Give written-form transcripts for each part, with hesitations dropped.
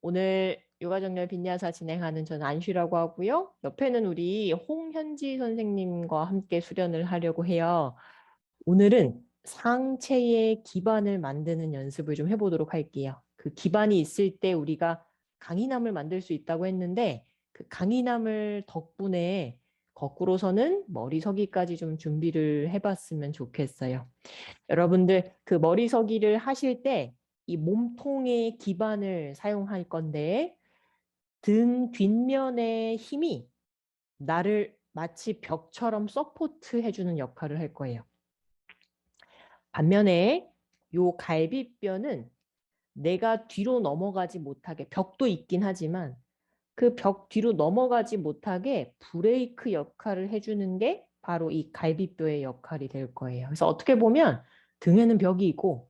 오늘 요가정렬 빈야사 진행하는 저는 안쉬라고 하고요. 옆에는 우리 홍현지 선생님과 함께 수련을 하려고 해요. 오늘은 상체의 기반을 만드는 연습을 좀 해보도록 할게요. 그 기반이 있을 때 우리가 강인함을 만들 수 있다고 했는데 그 강인함을 덕분에 거꾸로서는 머리서기까지 좀 준비를 해봤으면 좋겠어요. 여러분들 그 머리서기를 하실 때 이 몸통의 기반을 사용할 건데 등 뒷면의 힘이 나를 마치 벽처럼 서포트 해주는 역할을 할 거예요. 반면에 요 갈비뼈는 내가 뒤로 넘어가지 못하게 벽도 있긴 하지만 그 벽 뒤로 넘어가지 못하게 브레이크 역할을 해주는 게 바로 이 갈비뼈의 역할이 될 거예요. 그래서 어떻게 보면 등에는 벽이 있고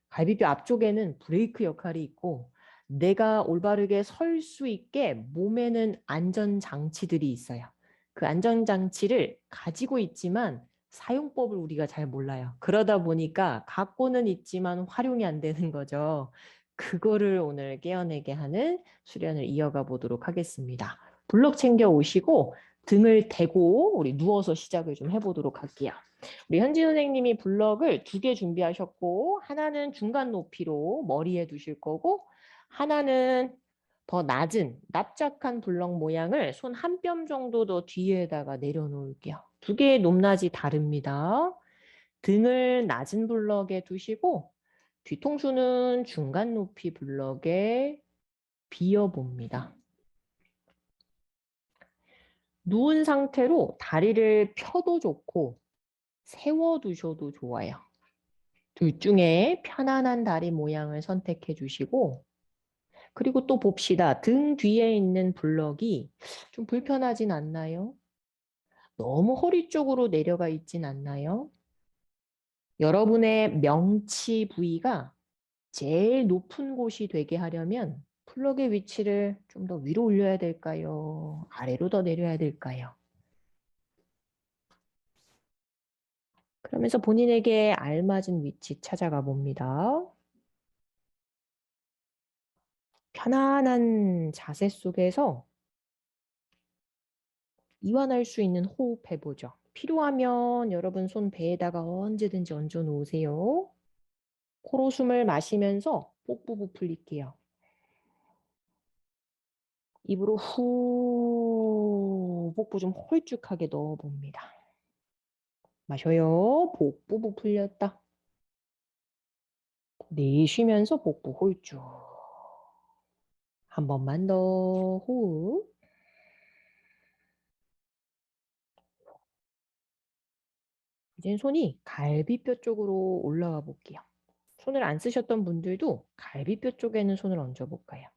갈비뼈 앞쪽에는 브레이크 역할이 있고 내가 올바르게 설 수 있게 몸에는 안전장치들이 있어요. 그 안전장치를 가지고 있지만 사용법을 우리가 잘 몰라요. 그러다 보니까 갖고는 있지만 활용이 안 되는 거죠. 그거를 오늘 깨어내게 하는 수련을 이어가 보도록 하겠습니다. 블록 챙겨 오시고 등을 대고 우리 누워서 시작을 좀 해보도록 할게요. 우리 현지 선생님이 블럭을 2개 준비하셨고 하나는 중간 높이로 머리에 두실 거고 하나는 더 낮은 납작한 블럭 모양을 손 한 뼘 정도 더 뒤에다가 내려놓을게요. 2개의 높낮이 다릅니다. 등을 낮은 블럭에 두시고 뒤통수는 중간 높이 블럭에 비워봅니다. 누운 상태로 다리를 펴도 좋고 세워두셔도 좋아요. 둘 중에 편안한 다리 모양을 선택해 주시고 그리고 또 봅시다. 등 뒤에 있는 블럭이 좀 불편하진 않나요? 너무 허리 쪽으로 내려가 있진 않나요? 여러분의 명치 부위가 제일 높은 곳이 되게 하려면 플럭의 위치를 좀 더 위로 올려야 될까요? 아래로 더 내려야 될까요? 그러면서 본인에게 알맞은 위치 찾아가 봅니다. 편안한 자세 속에서 이완할 수 있는 호흡 해보죠. 필요하면 여러분 손 배에다가 언제든지 얹어 놓으세요. 코로 숨을 마시면서 복부 부풀릴게요. 입으로 후 복부 좀 홀쭉하게 넣어봅니다. 마셔요. 복부 부풀렸다. 내쉬면서 복부 홀쭉. 한 번만 더 호흡. 이제 손이 갈비뼈 쪽으로 올라와 볼게요. 손을 안 쓰셨던 분들도 갈비뼈 쪽에는 손을 얹어볼까요?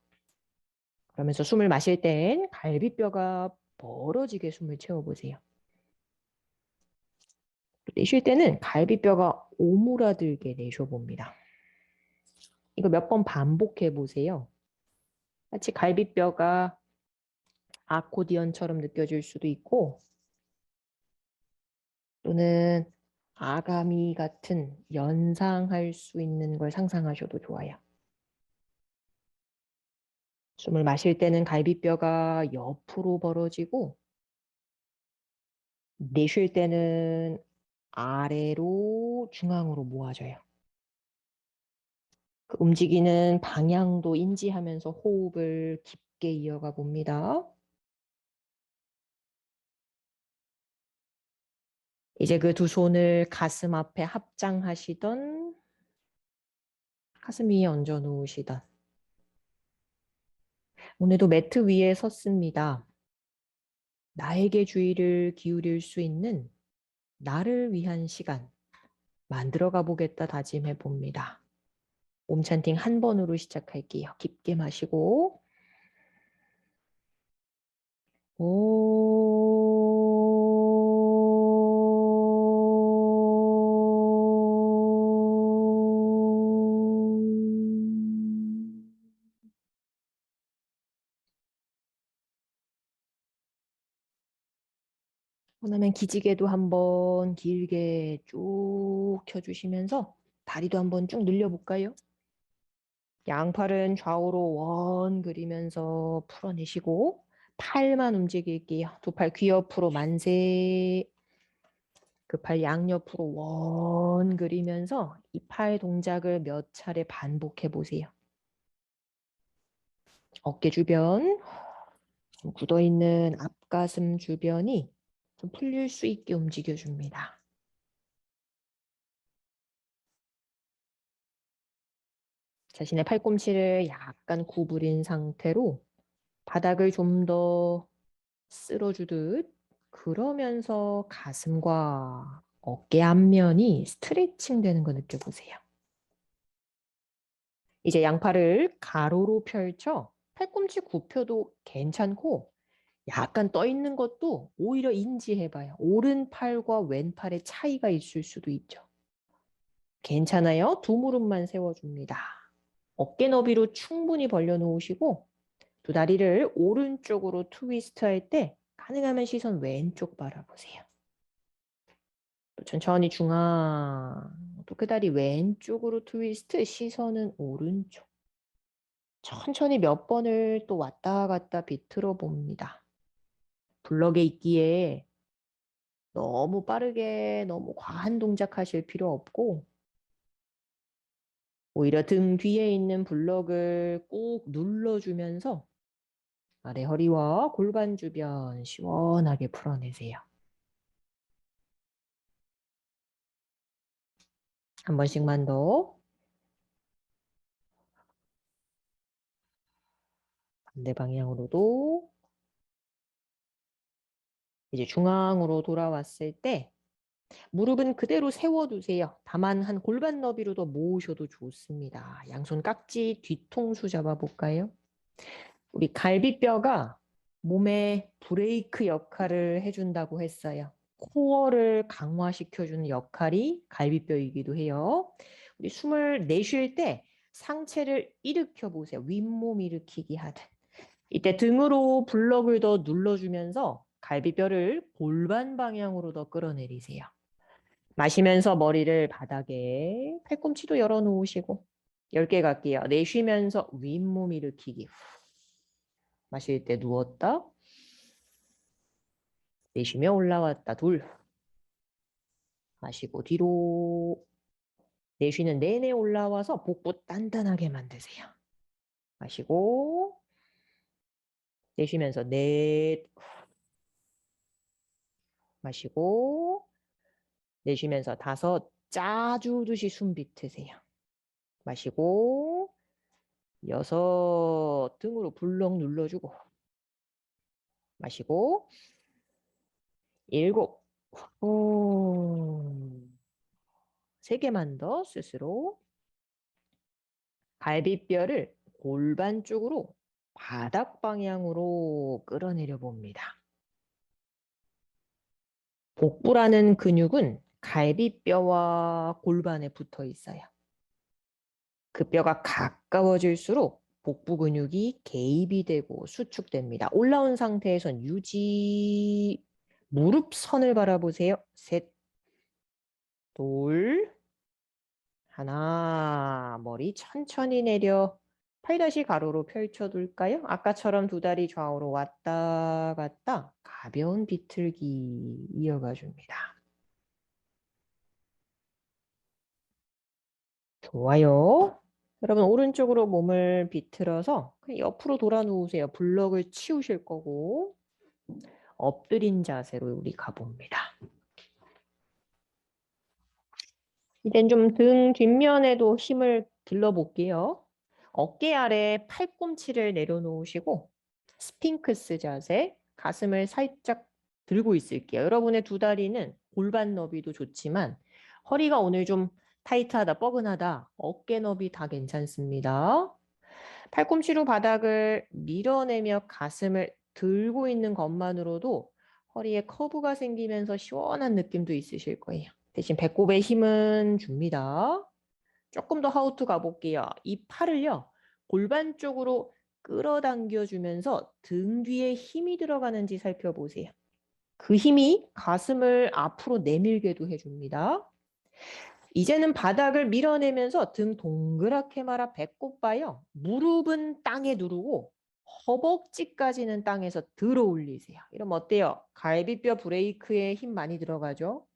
그러면서 숨을 마실 땐 갈비뼈가 벌어지게 숨을 채워보세요. 내쉴 때는 갈비뼈가 오므라들게 내쉬어봅니다. 이거 몇 번 반복해 보세요. 마치 갈비뼈가 아코디언처럼 느껴질 수도 있고 또는 아가미 같은 연상할 수 있는 걸 상상하셔도 좋아요. 숨을 마실 때는 갈비뼈가 옆으로 벌어지고 내쉴 때는 아래로 중앙으로 모아져요. 그 움직이는 방향도 인지하면서 호흡을 깊게 이어가 봅니다. 이제 그 두 손을 가슴 앞에 합장하시던 가슴 위에 얹어 놓으시던 오늘도 매트 위에 섰습니다. 나에게 주의를 기울일 수 있는 나를 위한 시간 만들어가 보겠다 다짐해 봅니다. 옴찬팅 한 번으로 시작할게요. 깊게 마시고 원하면 기지개도 한번 길게 쭉 켜주시면서 다리도 한번 쭉 늘려볼까요? 양팔은 좌우로 원 그리면서 풀어내시고 팔만 움직일게요. 두 팔 귀 옆으로 만세. 그 팔 양옆으로 원 그리면서 이 팔 동작을 몇 차례 반복해 보세요. 어깨 주변, 좀 굳어있는 앞가슴 주변이 좀 풀릴 수 있게 움직여줍니다. 자신의 팔꿈치를 약간 구부린 상태로 바닥을 좀 더 쓸어주듯 그러면서 가슴과 어깨 앞면이 스트레칭 되는 거 느껴보세요. 이제 양팔을 가로로 펼쳐 팔꿈치 굽혀도 괜찮고 약간 떠 있는 것도 오히려 인지해봐요. 오른팔과 왼팔의 차이가 있을 수도 있죠. 괜찮아요. 두 무릎만 세워줍니다. 어깨 너비로 충분히 벌려놓으시고 두 다리를 오른쪽으로 트위스트 할 때 가능하면 시선 왼쪽 바라보세요. 또 천천히 중앙. 또 그 다리 왼쪽으로 트위스트, 시선은 오른쪽. 천천히 몇 번을 또 왔다 갔다 비틀어 봅니다. 블럭에 있기에 너무 빠르게 너무 과한 동작 하실 필요 없고 오히려 등 뒤에 있는 블럭을 꾹 눌러주면서 아래 허리와 골반 주변 시원하게 풀어내세요. 한 번씩만 더. 반대 방향으로도. 이제 중앙으로 돌아왔을 때 무릎은 그대로 세워두세요. 다만 한 골반 너비로 더 모으셔도 좋습니다. 양손 깍지 뒤통수 잡아볼까요? 우리 갈비뼈가 몸에 브레이크 역할을 해준다고 했어요. 코어를 강화시켜주는 역할이 갈비뼈이기도 해요. 우리 숨을 내쉴 때 상체를 일으켜 보세요. 윗몸 일으키기 하듯. 이때 등으로 블럭을 더 눌러주면서 갈비뼈를 골반 방향으로 더 끌어내리세요. 마시면서 머리를 바닥에 팔꿈치도 열어놓으시고 10개 갈게요. 내쉬면서 윗몸 일으키기. 마실 때 누웠다. 내쉬며 올라왔다. 둘. 마시고 뒤로. 내쉬는 내내 올라와서 복부 단단하게 만드세요. 마시고 내쉬면서 넷. 마시고 내쉬면서 다섯. 짜주듯이 숨 뱉으세요. 마시고 여섯. 등으로 불렁 눌러주고 마시고 일곱. 세 개만 더 스스로. 갈비뼈를 골반 쪽으로 바닥 방향으로 끌어내려 봅니다. 복부라는 근육은 갈비뼈와 골반에 붙어 있어요. 그 뼈가 가까워질수록 복부 근육이 개입이 되고 수축됩니다. 올라온 상태에선 유지. 무릎 선을 바라보세요. 셋, 둘, 하나. 머리 천천히 내려 팔 다시 가로로 펼쳐둘까요? 아까처럼 두 다리 좌우로 왔다 갔다 가벼운 비틀기 이어가 줍니다. 좋아요. 여러분 오른쪽으로 몸을 비틀어서 그냥 옆으로 돌아 누우세요. 블럭을 치우실 거고 엎드린 자세로 우리 가봅니다. 이젠 좀 등 뒷면에도 힘을 길러볼게요. 어깨 아래 팔꿈치를 내려놓으시고 스핑크스 자세, 가슴을 살짝 들고 있을게요. 여러분의 두 다리는 골반 너비도 좋지만 허리가 오늘 좀 타이트하다, 뻐근하다, 어깨 너비 다 괜찮습니다. 팔꿈치로 바닥을 밀어내며 가슴을 들고 있는 것만으로도 허리에 커브가 생기면서 시원한 느낌도 있으실 거예요. 대신 배꼽에 힘은 줍니다. 조금 더 하우투 가볼게요. 이 팔을요, 골반 쪽으로 끌어당겨주면서 등 뒤에 힘이 들어가는지 살펴보세요. 그 힘이 가슴을 앞으로 내밀게도 해줍니다. 이제는 바닥을 밀어내면서 등 동그랗게 말아 배꼽 봐요. 무릎은 땅에 누르고 허벅지까지는 땅에서 들어 올리세요. 이러면 어때요? 갈비뼈 브레이크에 힘 많이 들어가죠?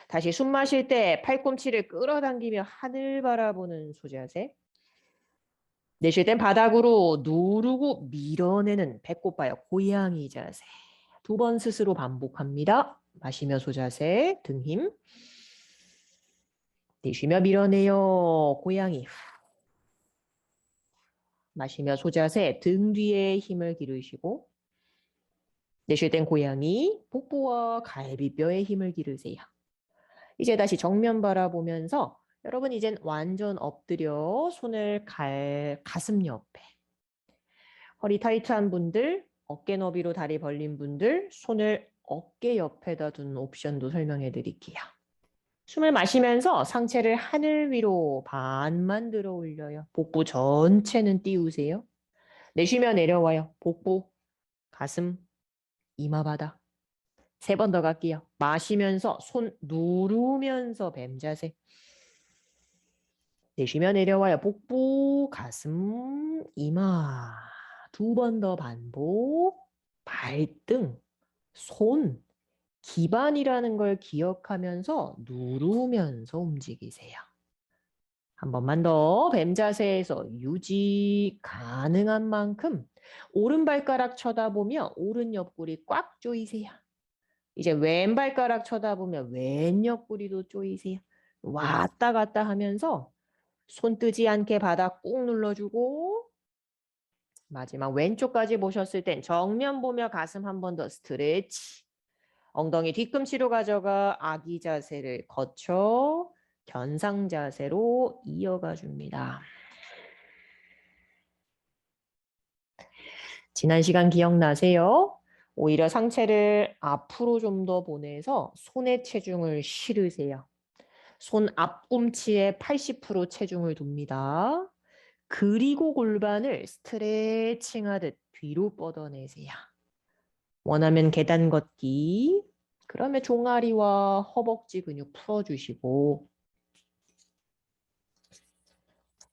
다시 숨 마실 때 팔꿈치를 끌어당기며 하늘 바라보는 소자세. 내쉴 땐 바닥으로 누르고 밀어내는 배꼽 봐요. 고양이 자세. 2번 스스로 반복합니다. 마시며 소자세, 등 힘. 내쉬며 밀어내요. 고양이. 마시며 소자세, 등 뒤에 힘을 기르시고. 내쉴 땐 고양이, 복부와 갈비뼈에 힘을 기르세요. 이제 다시 정면 바라보면서 여러분 이젠 완전 엎드려 손을 가슴 옆에. 허리 타이트한 분들, 어깨 너비로 다리 벌린 분들, 손을 어깨 옆에다 둔 옵션도 설명해 드릴게요. 숨을 마시면서 상체를 하늘 위로 반만 들어 올려요. 복부 전체는 띄우세요. 내쉬며 내려와요. 복부, 가슴, 이마 바닥. 3번 더 갈게요. 마시면서 손 누르면서 뱀 자세. 내쉬며 내려와요. 복부, 가슴, 이마. 2번 더 반복. 발등, 손, 기반이라는 걸 기억하면서 누르면서 움직이세요. 한 번만 더 뱀 자세에서 유지 가능한 만큼 오른발가락 쳐다보며 오른 옆구리 꽉 조이세요. 이제 왼발가락 쳐다보며 왼 옆구리도 조이세요. 왔다 갔다 하면서 손 뜨지 않게 바닥 꾹 눌러주고 마지막 왼쪽까지 보셨을 땐 정면 보며 가슴 한 번 더 스트레치. 엉덩이 뒤꿈치로 가져가 아기 자세를 거쳐 견상 자세로 이어가 줍니다. 지난 시간 기억나세요? 오히려 상체를 앞으로 좀 더 보내서 손에 체중을 실으세요. 손 앞꿈치에 80% 체중을 둡니다. 그리고 골반을 스트레칭하듯 뒤로 뻗어내세요. 원하면 계단 걷기. 그러면 종아리와 허벅지 근육 풀어주시고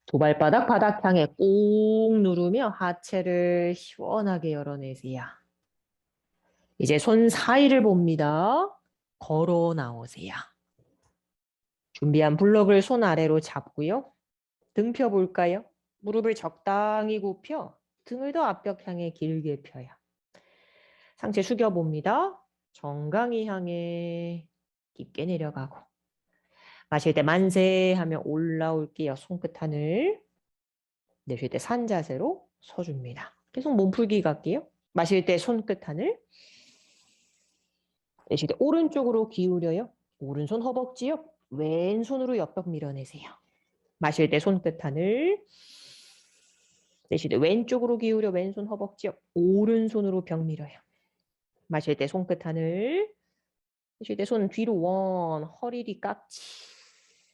두 발바닥 바닥 향해 꾹 누르며 하체를 시원하게 열어내세요. 이제 손 사이를 봅니다. 걸어 나오세요. 준비한 블럭을 손 아래로 잡고요. 등 펴볼까요? 무릎을 적당히 굽혀 등을 더 앞벽 향해 길게 펴요. 상체 숙여봅니다. 정강이 향해 깊게 내려가고 마실 때 만세 하며 올라올게요. 손끝 하늘. 내쉴 때 산 자세로 서줍니다. 계속 몸풀기 갈게요. 마실 때 손끝 하늘. 내쉴 때 오른쪽으로 기울여요. 오른손 허벅지 옆, 왼손으로 옆벽 밀어내세요. 마실 때 손끝 하늘. 내쉴 때 왼쪽으로 기울여 왼손 허벅지 옆, 오른손으로 벽 밀어요. 마실 때 손끝 하늘. 내쉴 때 손 뒤로 원, 허리 뒤 깍지.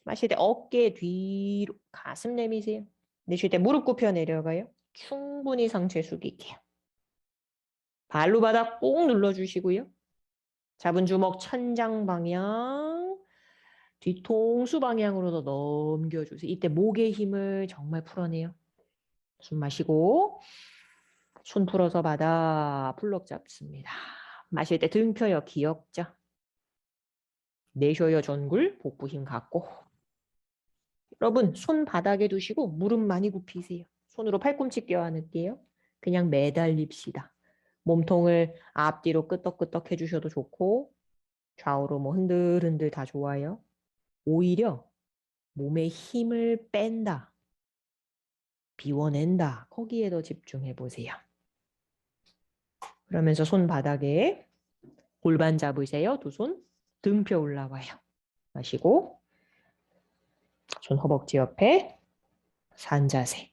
마실 때 어깨 뒤로 가슴 내미세요. 내쉴 때 무릎 굽혀 내려가요. 충분히 상체 숙이게요. 발로 바닥 꼭 눌러주시고요. 잡은 주먹 천장 방향, 뒤통수 방향으로 더 넘겨주세요. 이때 목의 힘을 정말 풀어내요. 숨 마시고 손 풀어서 바닥 블럭 잡습니다. 마실 때 등 펴요. 기역자. 내쉬어요. 전굴. 복부 힘 갖고. 여러분 손 바닥에 두시고 무릎 많이 굽히세요. 손으로 팔꿈치 껴안을게요. 그냥 매달립시다. 몸통을 앞뒤로 끄덕끄덕 해주셔도 좋고 좌우로 뭐 흔들흔들 다 좋아요. 오히려 몸에 힘을 뺀다, 비워낸다. 거기에 더 집중해 보세요. 그러면서 손 바닥에 골반 잡으세요. 2손. 등 펴 올라와요. 마시고 손 허벅지 옆에 산 자세.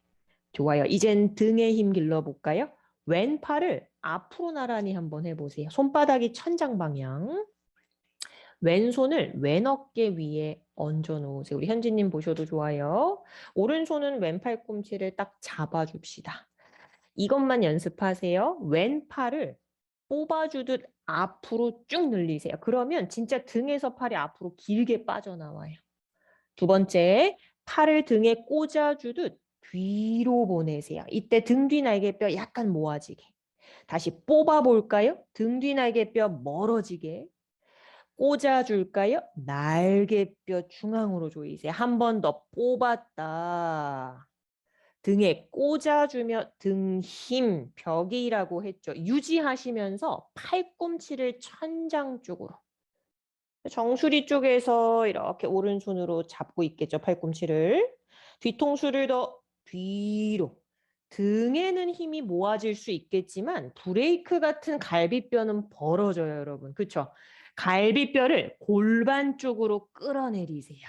좋아요. 이젠 등에 힘 길러볼까요? 왼팔을 앞으로 나란히 한번 해보세요. 손바닥이 천장 방향. 왼손을 왼 어깨 위에 얹어 놓으세요. 우리 현지님 보셔도 좋아요. 오른손은 왼 팔꿈치를 딱 잡아줍시다. 이것만 연습하세요. 왼팔을 뽑아주듯 앞으로 쭉 늘리세요. 그러면 진짜 등에서 팔이 앞으로 길게 빠져나와요. 두 번째, 팔을 등에 꽂아주듯 뒤로 보내세요. 이때 등 뒤 날개뼈 약간 모아지게. 다시 뽑아볼까요? 등 뒤 날개뼈 멀어지게. 꽂아줄까요? 날개뼈 중앙으로 조이세요. 한 번 더 뽑았다. 등에 꽂아주며 등 힘, 벽이라고 했죠. 유지하시면서 팔꿈치를 천장 쪽으로. 정수리 쪽에서 이렇게 오른손으로 잡고 있겠죠. 팔꿈치를. 뒤통수를 더 뒤로. 등에는 힘이 모아질 수 있겠지만 브레이크 같은 갈비뼈는 벌어져요, 여러분. 그렇죠? 갈비뼈를 골반 쪽으로 끌어내리세요.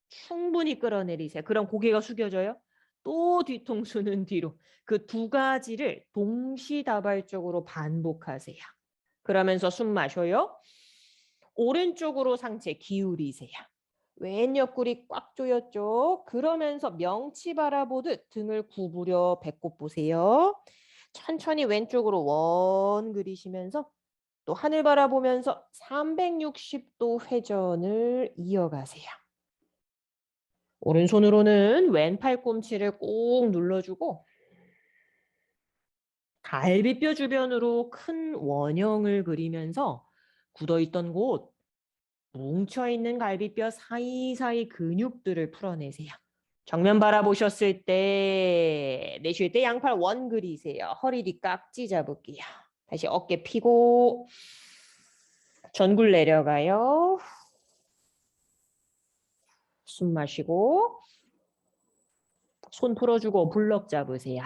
충분히 끌어내리세요. 그럼 고개가 숙여져요. 또 뒤통수는 뒤로. 그 두 가지를 동시다발적으로 반복하세요. 그러면서 숨 마셔요. 오른쪽으로 상체 기울이세요. 왼 옆구리 꽉 조였죠. 그러면서 명치 바라보듯 등을 구부려 배꼽 보세요. 천천히 왼쪽으로 원 그리시면서 또 하늘 바라보면서 360도 회전을 이어가세요. 오른손으로는 왼 팔꿈치를 꼭 눌러주고 갈비뼈 주변으로 큰 원형을 그리면서 굳어있던 곳 뭉쳐있는 갈비뼈 사이사이 근육들을 풀어내세요. 정면 바라보셨을 때 내쉴 때 양팔 원 그리세요. 허리 뒤 깍지 잡을게요. 다시 어깨 펴고 전굴 내려가요. 숨 마시고 손 풀어주고 블럭 잡으세요.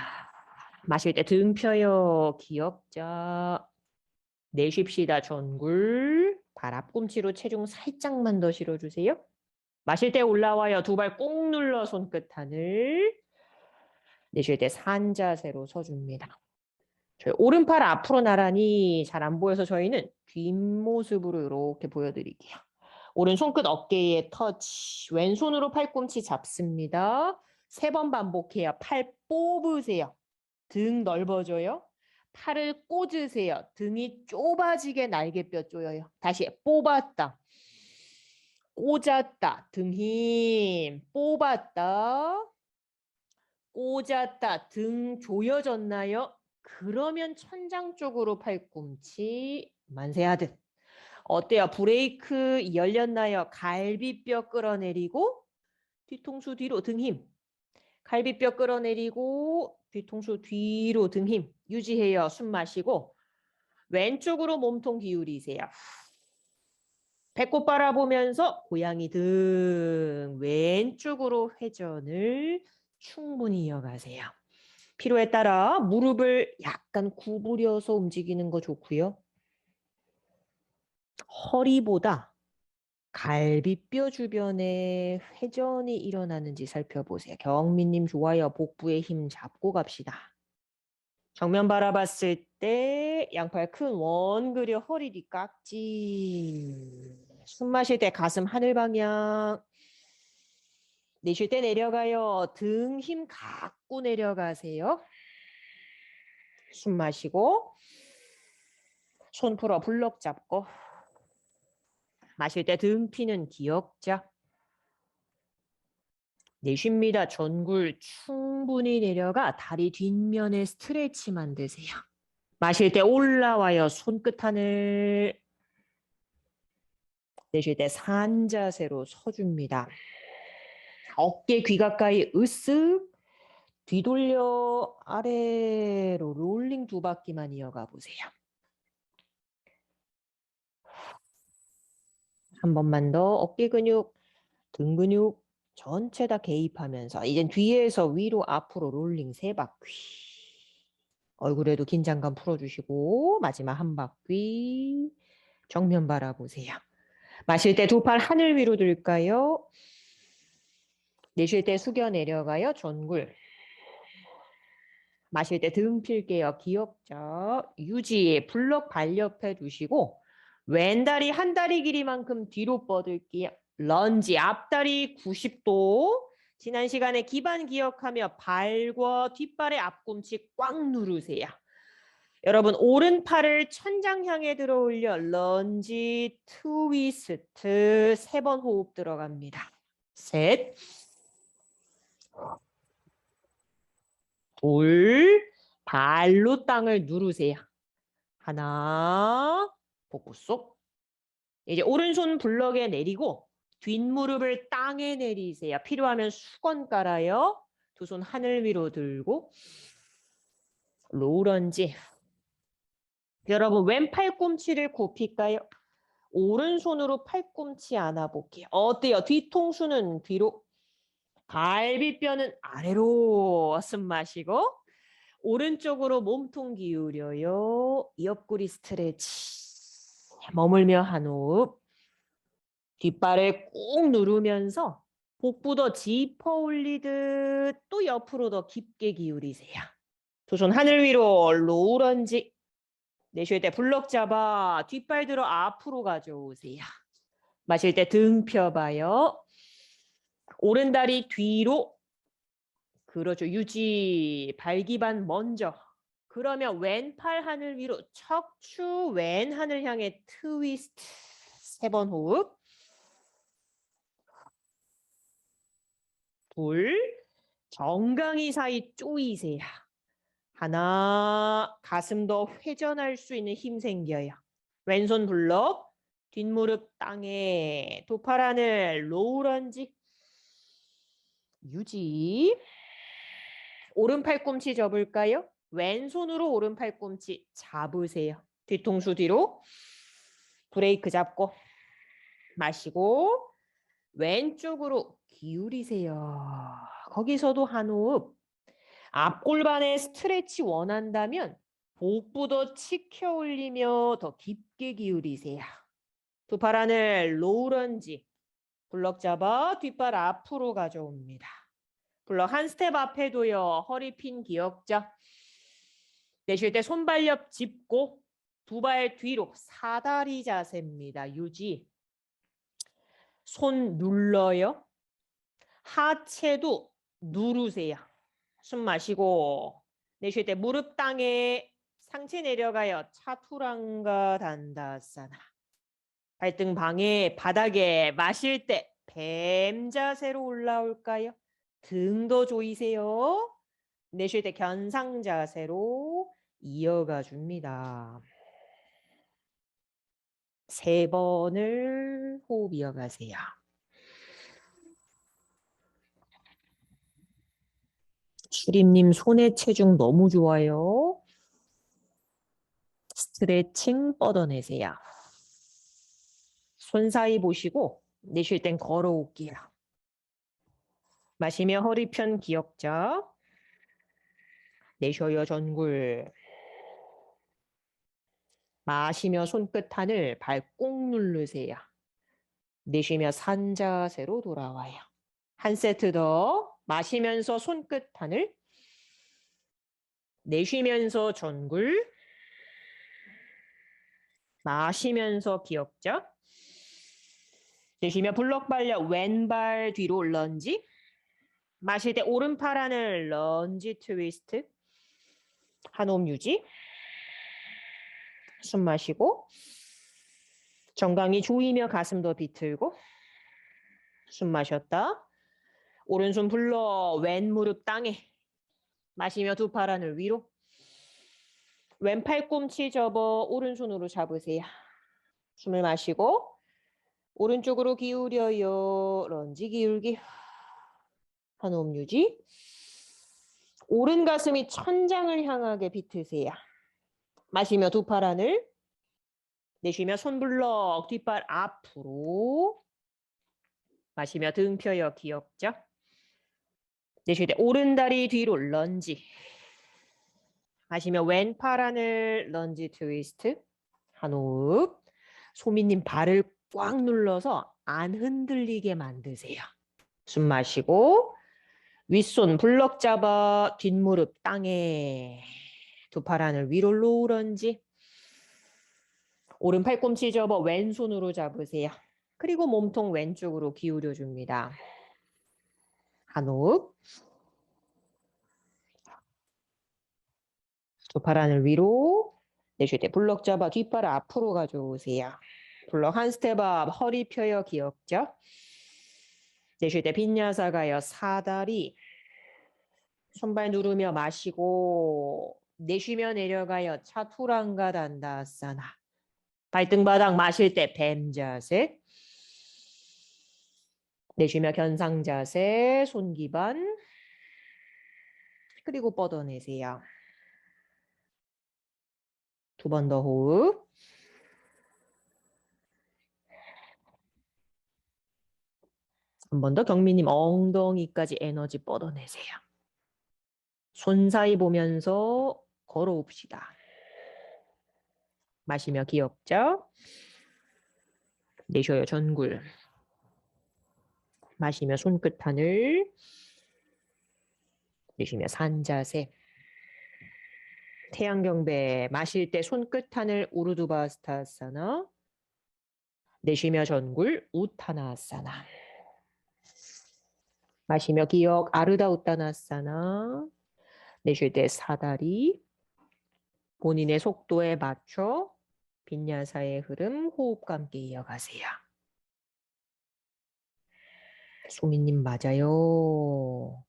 마실 때 등 펴요. 기역자. 내쉽시다. 전굴. 발 앞꿈치로 체중 살짝만 더 실어주세요. 마실 때 올라와요. 두 발 꾹 눌러 손끝 하늘. 내쉴 때 산자세로 서줍니다. 저희 오른팔 앞으로 나란히 잘 안 보여서 저희는 뒷모습으로 이렇게 보여드릴게요. 오른 손끝 어깨에 터치. 왼손으로 팔꿈치 잡습니다. 3번 반복해요. 팔 뽑으세요. 등 넓어져요. 팔을 꽂으세요. 등이 좁아지게 날개뼈 조여요. 다시 뽑았다. 꽂았다. 등 힘. 뽑았다. 꽂았다. 등 조여졌나요? 그러면 천장 쪽으로 팔꿈치 만세하듯. 어때요? 브레이크 열렸나요? 갈비뼈 끌어내리고 뒤통수 뒤로 등 힘. 갈비뼈 끌어내리고 뒤통수 뒤로 등 힘. 유지해요. 숨 마시고 왼쪽으로 몸통 기울이세요. 배꼽 바라보면서 고양이 등 왼쪽으로 회전을 충분히 이어가세요. 필요에 따라 무릎을 약간 구부려서 움직이는 거 좋고요. 허리보다 갈비뼈 주변에 회전이 일어나는지 살펴보세요. 경민님 좋아요. 복부에 힘 잡고 갑시다. 정면 바라봤을 때 양팔 큰 원 그려 허리 뒤 깍지. 숨 마실 때 가슴 하늘 방향. 내쉴 때 내려가요. 등 힘 갖고 내려가세요. 숨 마시고 손 풀어 블럭 잡고 마실 때 등 피는 기역자. 내쉽니다. 전굴 충분히 내려가 다리 뒷면에 스트레치 만드세요. 마실 때 올라와요. 손끝 하늘. 내쉴 때 산자세로 서줍니다. 어깨 귀 가까이 으쓱 뒤돌려 아래로 롤링 2바퀴만 이어가 보세요. 한 번만 더 어깨 근육, 등 근육 전체 다 개입하면서 이젠 뒤에서 위로 앞으로 롤링 3바퀴. 얼굴에도 긴장감 풀어주시고 마지막 한 바퀴 정면 바라보세요. 마실 때 두 팔 하늘 위로 들까요? 내쉴 때 숙여 내려가요. 전굴. 마실 때 등 필게요. 기역자. 유지. 블럭 발 옆에 두시고 왼다리 한 다리 길이만큼 뒤로 뻗을게요. 런지. 앞다리 90도. 지난 시간에 기반 기억하며 발과 뒷발의 앞꿈치 꽉 누르세요. 여러분 오른팔을 천장 향해 들어 올려 런지 트위스트 3번 호흡 들어갑니다. 셋, 둘, 발로 땅을 누르세요. 하나, 복부 쏙. 이제 오른손 블럭에 내리고 뒷무릎을 땅에 내리세요. 필요하면 수건 깔아요. 두 손 하늘 위로 들고 로우런지. 여러분 왼 팔꿈치를 굽힐까요? 오른손으로 팔꿈치 안아볼게요. 어때요? 뒤통수는 뒤로, 갈비뼈는 아래로. 숨 마시고 오른쪽으로 몸통 기울여요. 옆구리 스트레치. 머물며 한 호흡. 뒷발을 꾹 누르면서 복부 더 짚어 올리듯 또 옆으로 더 깊게 기울이세요. 두 손 하늘 위로 로우런지. 내쉴 때 블럭 잡아 뒷발 들어 앞으로 가져오세요. 마실 때 등 펴봐요. 오른 다리 뒤로. 그렇죠. 유지. 발기반 먼저. 그러면 왼팔 하늘 위로 척추 왼 하늘 향해 트위스트. 3번 호흡. 둘. 정강이 사이 조이세요. 하나. 가슴 더 회전할 수 있는 힘 생겨요. 왼손 블럭. 뒷무릎 땅에. 두 팔 하늘 로우런지. 유지. 오른 팔꿈치 접을까요? 왼손으로 오른 팔꿈치 잡으세요. 뒤통수 뒤로. 브레이크 잡고 마시고 왼쪽으로 기울이세요. 거기서도 한 호흡. 앞골반에 스트레치 원한다면 복부 더 치켜 올리며 더 깊게 기울이세요. 두 팔 하늘 로우런지. 블럭 잡아 뒷발 앞으로 가져옵니다. 블럭 한 스텝 앞에도요. 허리 핀 기억죠. 내쉴 때 손발옆 짚고 두 발 뒤로 사다리 자세입니다. 유지. 손 눌러요. 하체도 누르세요. 숨 마시고 내쉴 때 무릎 땅에 상체 내려가요. 차투랑가 단다사나. 발등 방에 바닥에 마실 때 뱀 자세로 올라올까요? 등도 조이세요. 내쉴 때 견상 자세로 이어가 줍니다. 3번을 호흡 이어가세요. 주림님 손의 체중 너무 좋아요. 스트레칭 뻗어내세요. 손 사이 보시고 내쉴 땐 걸어올게요. 마시며 허리 편 기억자. 내쉬어요 전굴. 마시며 손끝 하늘 발 꾹 누르세요. 내쉬며 산 자세로 돌아와요. 한 세트 더. 마시면서 손끝 하늘. 내쉬면서 전굴. 마시면서 기억자. 내쉬며 블럭 발려 왼발 뒤로 런지. 마실 때 오른팔 하늘 런지 트위스트. 한 호흡 유지. 숨 마시고 정강이 조이며 가슴 더 비틀고 숨 마셨다. 오른손 불러 왼 무릎 땅에. 마시며 두 팔 하늘 위로. 왼 팔꿈치 접어 오른손으로 잡으세요. 숨을 마시고 오른쪽으로 기울여요. 런지 기울기. 한 호흡 유지. 오른 가슴이 천장을 향하게 비트세요. 마시며 두 팔 하늘. 내쉬며 손블럭 뒷발 앞으로. 마시며 등 펴요. 기억죠. 내쉴 때 오른 다리 뒤로 런지. 마시며 왼팔 하늘 런지 트위스트. 한 호흡. 소미님 발을 꽉 눌러서 안 흔들리게 만드세요. 숨 마시고 윗손 블럭 잡아 뒷무릎 땅에. 두 팔 하늘 위로 로우런지. 오른 팔꿈치 접어 왼손으로 잡으세요. 그리고 몸통 왼쪽으로 기울여 줍니다. 한 호흡. 두 팔 하늘 위로. 내쉴 때 블럭 잡아 뒷발 앞으로 가져오세요. 블럭 한 스텝 앞. 허리 펴요. 기억죠? 내쉴 때 빈야사 가요. 사다리. 손발 누르며 마시고 내쉬며 내려가요. 차투랑가 단다사나. 발등바닥 마실 때 뱀 자세. 내쉬며 견상 자세. 손 기반. 그리고 뻗어내세요. 두 번 더 호흡. 한 번 더 경미님 엉덩이까지 에너지 뻗어내세요. 손 사이 보면서 걸어옵시다. 마시며 기억자. 내쉬어요. 전굴. 마시며 손끝 하늘. 내쉬며 산자세. 태양경배. 마실 때 손끝 하늘 우르두바스타사나. 내쉬며 전굴 우타나사나. 마시며 기억 아르다 우타나사나. 내쉴 때 사다리. 본인의 속도에 맞춰 빈야사의 흐름 호흡과 함께 이어가세요. 소미님 맞아요.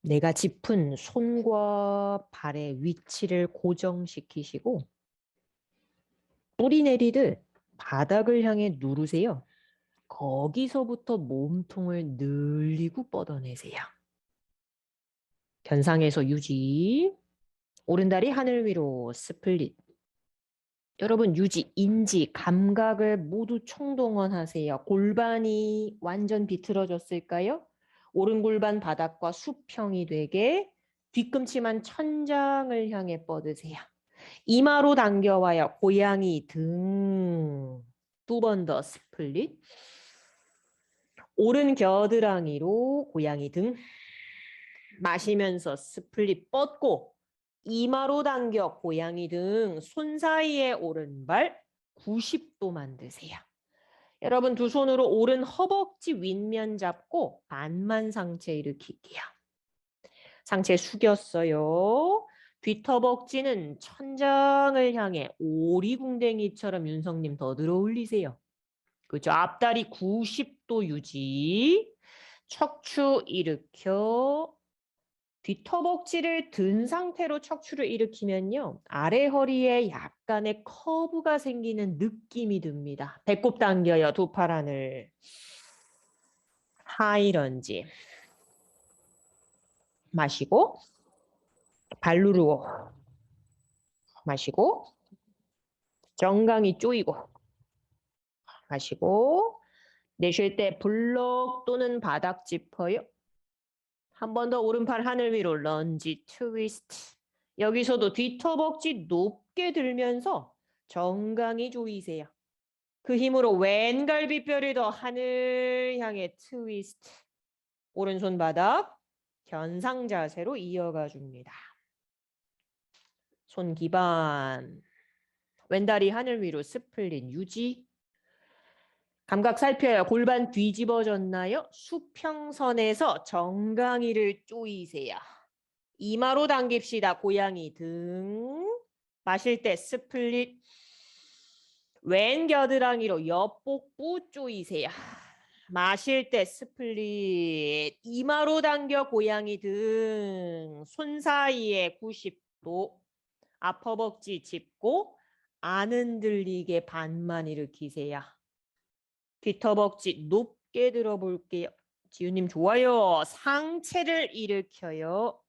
내가 짚은 손과 발의 위치를 고정시키시고 뿌리 내리듯 바닥을 향해 누르세요. 거기서부터 몸통을 늘리고 뻗어내세요. 견상에서 유지. 오른다리 하늘 위로 스플릿. 여러분 유지, 인지, 감각을 모두 총동원하세요. 골반이 완전 비틀어졌을까요? 오른 골반 바닥과 수평이 되게 뒤꿈치만 천장을 향해 뻗으세요. 이마로 당겨와요. 고양이 등. 두 번 더 스플릿. 오른 겨드랑이로 고양이 등. 마시면서 스플릿 뻗고 이마로 당겨 고양이 등 손 사이에 오른발 90도 만드세요. 여러분 두 손으로 오른 허벅지 윗면 잡고 반만 상체 일으킬게요. 상체 숙였어요. 뒷허벅지는 천장을 향해 오리궁뎅이처럼 윤성님 더 들어 올리세요. 그렇죠. 앞다리 90도 유지. 척추 일으켜 뒷허벅지를 든 상태로 척추를 일으키면요. 아래 허리에 약간의 커브가 생기는 느낌이 듭니다. 배꼽 당겨요. 두 팔 하늘. 하이런지. 마시고 발 누르고 마시고 정강이 쪼이고 마시고 내쉴 때 블럭 또는 바닥 짚어요. 한 번 더 오른팔 하늘 위로 런지 트위스트. 여기서도 뒷허벅지 높게 들면서 정강이 조이세요. 그 힘으로 왼갈비뼈를 더 하늘 향해 트위스트. 오른손 바닥 견상 자세로 이어가 줍니다. 손 기반. 왼다리 하늘 위로 스플릿 유지. 감각 살펴요. 골반 뒤집어졌나요? 수평선에서 정강이를 조이세요. 이마로 당깁시다. 고양이 등. 마실 때 스플릿. 왼 겨드랑이로 옆복부 조이세요. 마실 때 스플릿. 이마로 당겨 고양이 등. 손 사이에 90도. 앞허벅지 짚고 안 흔들리게 반만 일으키세요. 뒷허벅지 높게 들어볼게요. 지우님 좋아요. 상체를 일으켜요.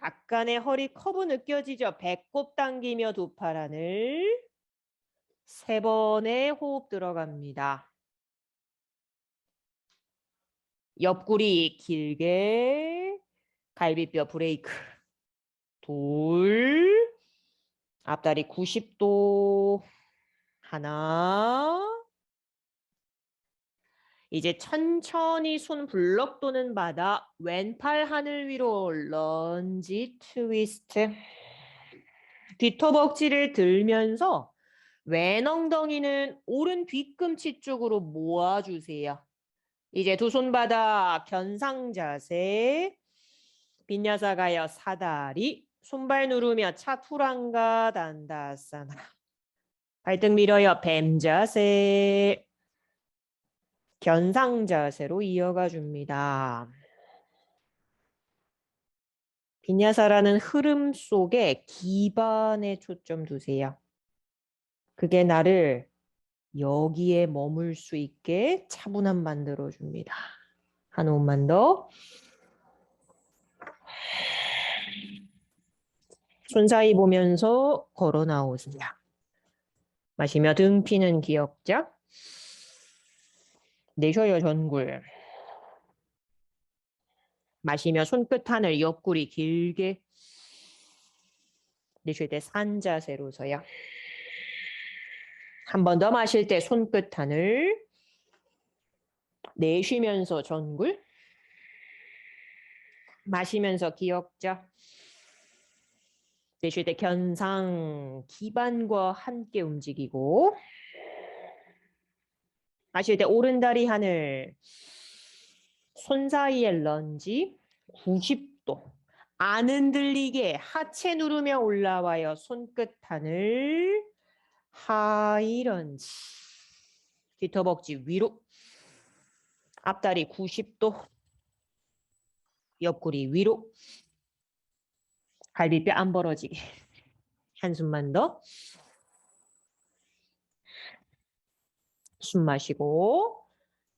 약간의 허리 커브 느껴지죠? 배꼽 당기며 두 팔 하늘. 세 번의 호흡 들어갑니다. 옆구리 길게. 갈비뼈 브레이크. 둘. 앞다리 90도. 하나. 이제 천천히 손 블럭 도는 바닥. 왼팔 하늘 위로 런지 트위스트. 뒷허벅지를 들면서 왼 엉덩이는 오른 뒤꿈치 쪽으로 모아주세요. 이제 두 손바닥 견상 자세. 빈야사 가요. 사다리. 손발 누르며 차투랑가 단다사나. 발등 밀어요. 뱀 자세. 견상 자세로 이어가 줍니다. 비냐사라는 흐름 속에 기반에 초점 두세요. 그게 나를 여기에 머물 수 있게 차분함 만들어 줍니다. 한 호흡만 더. 손 사이 보면서 걸어 나오세요. 마시며 등 피는 기역자. 내쉬어요 전굴. 마시며 손끝 하늘 옆구리 길게. 내쉴 때 산 자세로 서요. 한 번 더 마실 때 손끝 하늘. 내쉬면서 전굴. 마시면서 기역자. 내쉴 때 견상 기반과 함께 움직이고. 마실 때 오른다리 하늘. 손 사이에 런지 90도. 안 흔들리게 하체 누르며 올라와요. 손끝 하늘. 하이 런지. 뒤터벅지 위로. 앞다리 90도. 옆구리 위로. 갈비뼈 안 벌어지게. 한숨만 더. 숨 마시고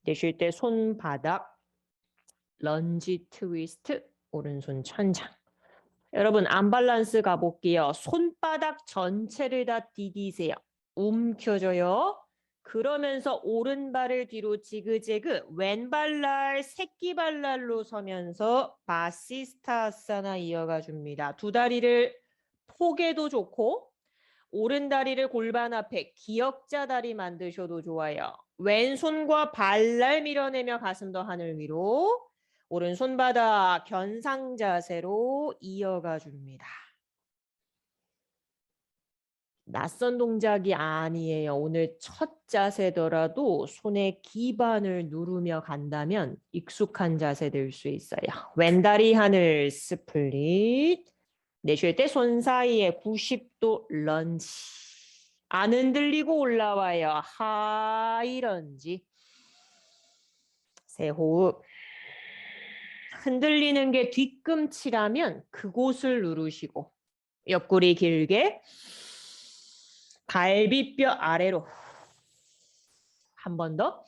내쉴 때 손바닥 런지 트위스트 오른손 천장. 여러분 안밸런스 가볼게요. 손바닥 전체를 다 디디세요. 움켜줘요. 그러면서 오른발을 뒤로 지그재그 왼발날 새끼발날로 서면서 바시스타아사나 이어가 줍니다. 두 다리를 포개도 좋고 오른다리를 골반 앞에 기역자 다리 만드셔도 좋아요. 왼손과 발날 밀어내며 가슴 더 하늘 위로. 오른손바닥 견상 자세로 이어가 줍니다. 낯선 동작이 아니에요. 오늘 첫 자세더라도 손의 기반을 누르며 간다면 익숙한 자세 될 수 있어요. 왼다리 하늘 스플릿. 내쉴 때 손 사이에 90도 런지. 안 흔들리고 올라와요. 하이 런지. 세 호흡. 흔들리는 게 뒤꿈치라면 그곳을 누르시고 옆구리 길게 갈비뼈 아래로 한 번 더.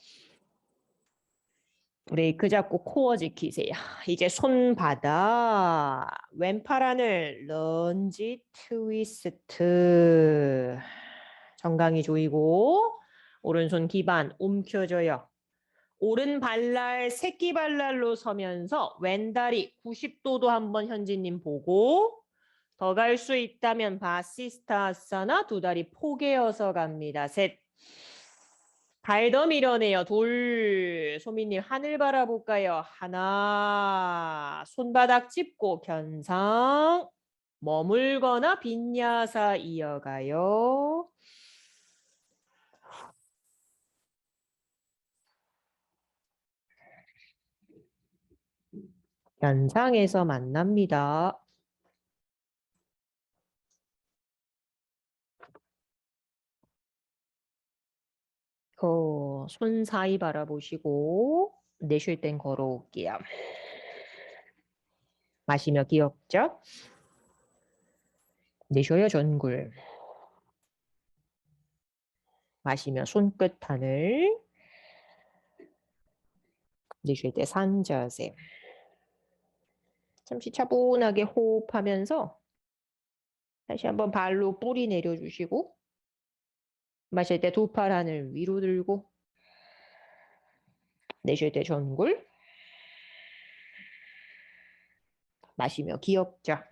브레이크 잡고 코어 지키세요. 이제 손바닥 왼팔 하늘 런지 트위스트. 정강이 조이고 오른손 기반 움켜줘요. 오른 발날 새끼 발날로 서면서 왼다리 90도도 한번 현진님 보고 더 갈 수 있다면 바시스타아사나 두 다리 포개어서 갑니다. 셋. 발 더 밀어내요. 둘. 소민님 하늘 바라볼까요? 하나. 손바닥 짚고 견상. 머물거나 빈야사 이어가요. 견상에서 만납니다. 손 사이 바라보시고 내쉴 땐 걸어올게요. 마시며 기역자. 내쉬어요 전굴. 마시며 손끝 하늘. 내쉴 때 산 자세. 잠시 차분하게 호흡하면서 다시 한번 발로 뿌리 내려주시고 마실 때 두 팔 하늘 위로 들고 내쉴 때 전굴. 마시며 기역자.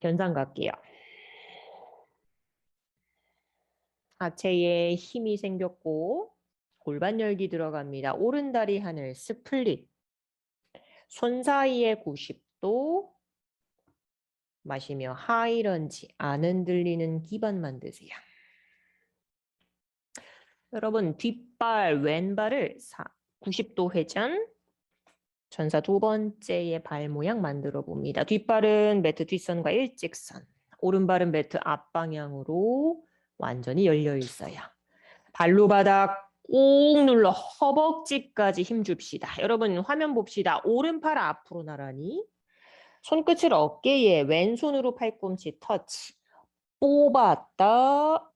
견상 갈게요. 하체에 힘이 생겼고 골반 열기 들어갑니다. 오른다리 하늘 스플릿. 손 사이에 90도. 마시며 하이런지 안 흔들리는 기반 만드세요. 여러분 뒷발 왼발을 90도 회전. 전사 두 번째의 발 모양 만들어 봅니다. 뒷발은 매트 뒷선과 일직선. 오른발은 매트 앞방향으로 완전히 열려 있어요. 발로 바닥 꾹 눌러 허벅지까지 힘 줍시다. 여러분 화면 봅시다. 오른팔 앞으로 나란히 손끝을 어깨에 왼손으로 팔꿈치 터치. 뽑았다.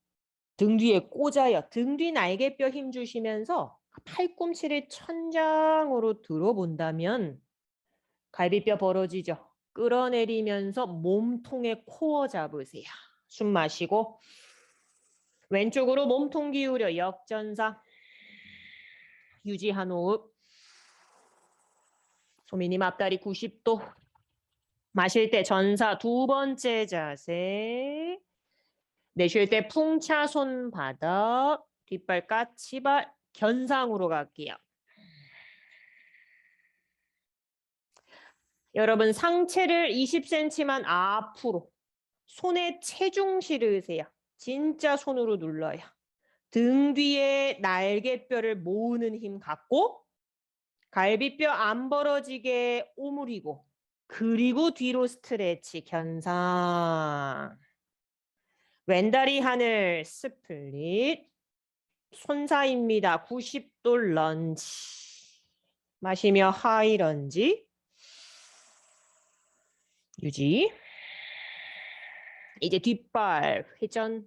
등 뒤에 꽂아요. 등 뒤 날개뼈 힘 주시면서 팔꿈치를 천장으로 들어본다면 갈비뼈 벌어지죠. 끌어내리면서 몸통에 코어 잡으세요. 숨 마시고 왼쪽으로 몸통 기울여 역전사. 유지 한 호흡. 소미님 앞다리 90도. 마실 때 전사 두 번째 자세. 내쉴 때 풍차 손바닥. 뒷발 까치발 견상으로 갈게요. 여러분 상체를 20cm만 앞으로 손에 체중 실으세요. 진짜 손으로 눌러요. 등 뒤에 날개뼈를 모으는 힘 갖고 갈비뼈 안 벌어지게 오므리고 그리고 뒤로 스트레치 견상. 왼다리 하늘 스플릿. 손 사이입니다. 90도 런지. 마시며 하이 런지. 유지. 이제 뒷발 회전.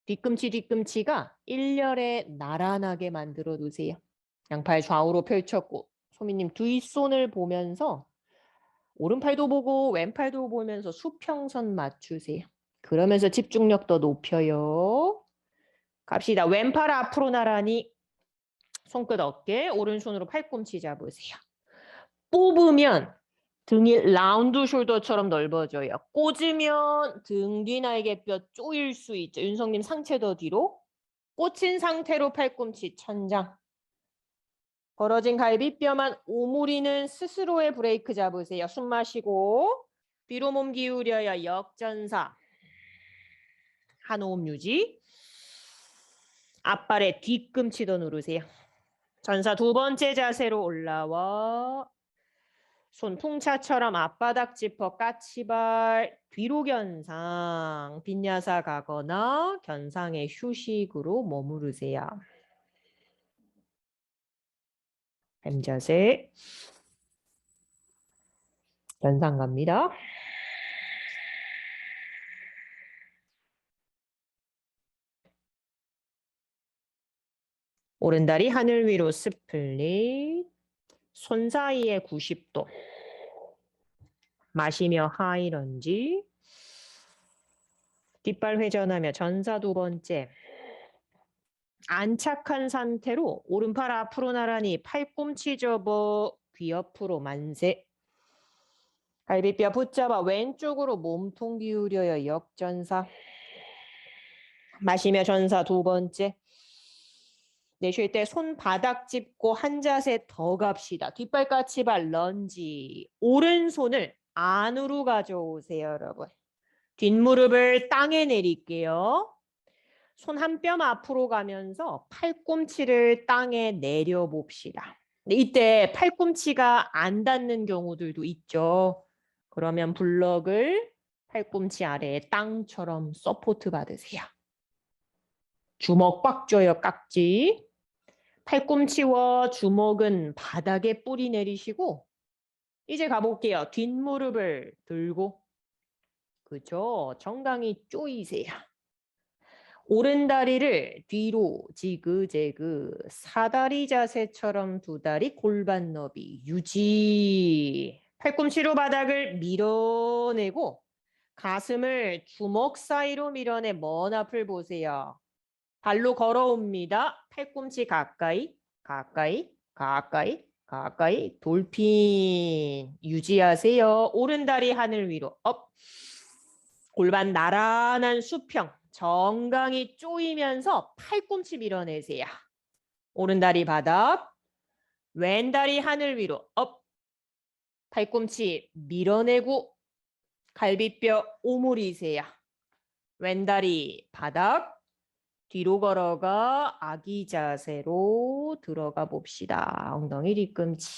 뒤꿈치가 일렬에 나란하게 만들어 두세요. 양팔 좌우로 펼쳤고 소미님 뒷손을 보면서 오른팔도 보고 왼팔도 보면서 수평선 맞추세요. 그러면서 집중력 더 높여요. 갑시다. 왼팔 앞으로 나란히 손끝 어깨 오른손으로 팔꿈치 잡으세요. 뽑으면 등이 라운드 숄더처럼 넓어져요. 꽂으면 등 뒤 날개뼈 쪼일 수 있죠. 윤성님 상체 더 뒤로. 꽂힌 상태로 팔꿈치 천장. 벌어진 갈비뼈만 오므리는 스스로의 브레이크 잡으세요. 숨 마시고 뒤로 몸 기울여야 역전사. 한 호흡 유지. 앞발에 뒤꿈치 더 누르세요. 전사 두 번째 자세로 올라와 손 풍차처럼 앞바닥 짚어 까치발 뒤로 견상 빈야사 가거나 견상의 휴식으로 머무르세요. 뱀 자세 견상 갑니다. 오른다리 하늘 위로 스플릿. 손 사이에 90도. 마시며 하이 런지. 뒷발 회전하며 전사 두 번째. 안착한 상태로 오른팔 앞으로 나란히 팔꿈치 접어 귀 옆으로 만세. 갈비뼈 붙잡아 왼쪽으로 몸통 기울여요. 역전사. 마시며 전사 두 번째. 내쉴 때 손바닥 짚고 한 자세 더 갑시다. 뒷발 까치발 런지. 오른손을 안으로 가져오세요, 여러분. 뒷무릎을 땅에 내릴게요. 손 한 뼘 앞으로 가면서 팔꿈치를 땅에 내려봅시다. 이때 팔꿈치가 안 닿는 경우들도 있죠. 그러면 블럭을 팔꿈치 아래에 땅처럼 서포트 받으세요. 주먹 꽉 쥐어요, 깍지. 팔꿈치와 주먹은 바닥에 뿌리 내리시고 이제 가볼게요. 뒷무릎을 들고 그죠? 정강이 쪼이세요. 오른 다리를 뒤로 지그재그 사다리 자세처럼 두 다리 골반 너비 유지. 팔꿈치로 바닥을 밀어내고 가슴을 주먹 사이로 밀어내 먼 앞을 보세요. 발로 걸어옵니다. 팔꿈치 가까이, 가까이, 가까이, 가까이. 돌핀 유지하세요. 오른 다리 하늘 위로 업. 골반 나란한 수평. 정강이 쪼이면서 팔꿈치 밀어내세요. 오른다리 바닥, 왼다리 하늘 위로 업. 팔꿈치 밀어내고 갈비뼈 오므리세요. 왼다리 바닥, 뒤로 걸어가 아기 자세로 들어가 봅시다. 엉덩이 뒤꿈치.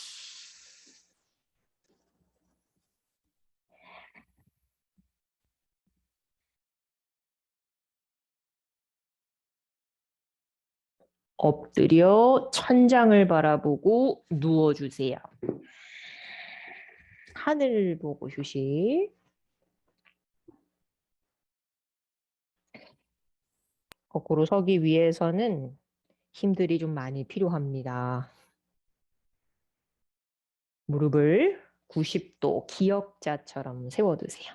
엎드려 천장을 바라보고 누워주세요. 하늘 보고 휴식. 거꾸로 서기 위해서는 힘들이 좀 많이 필요합니다. 무릎을 90도 기역자처럼 세워두세요.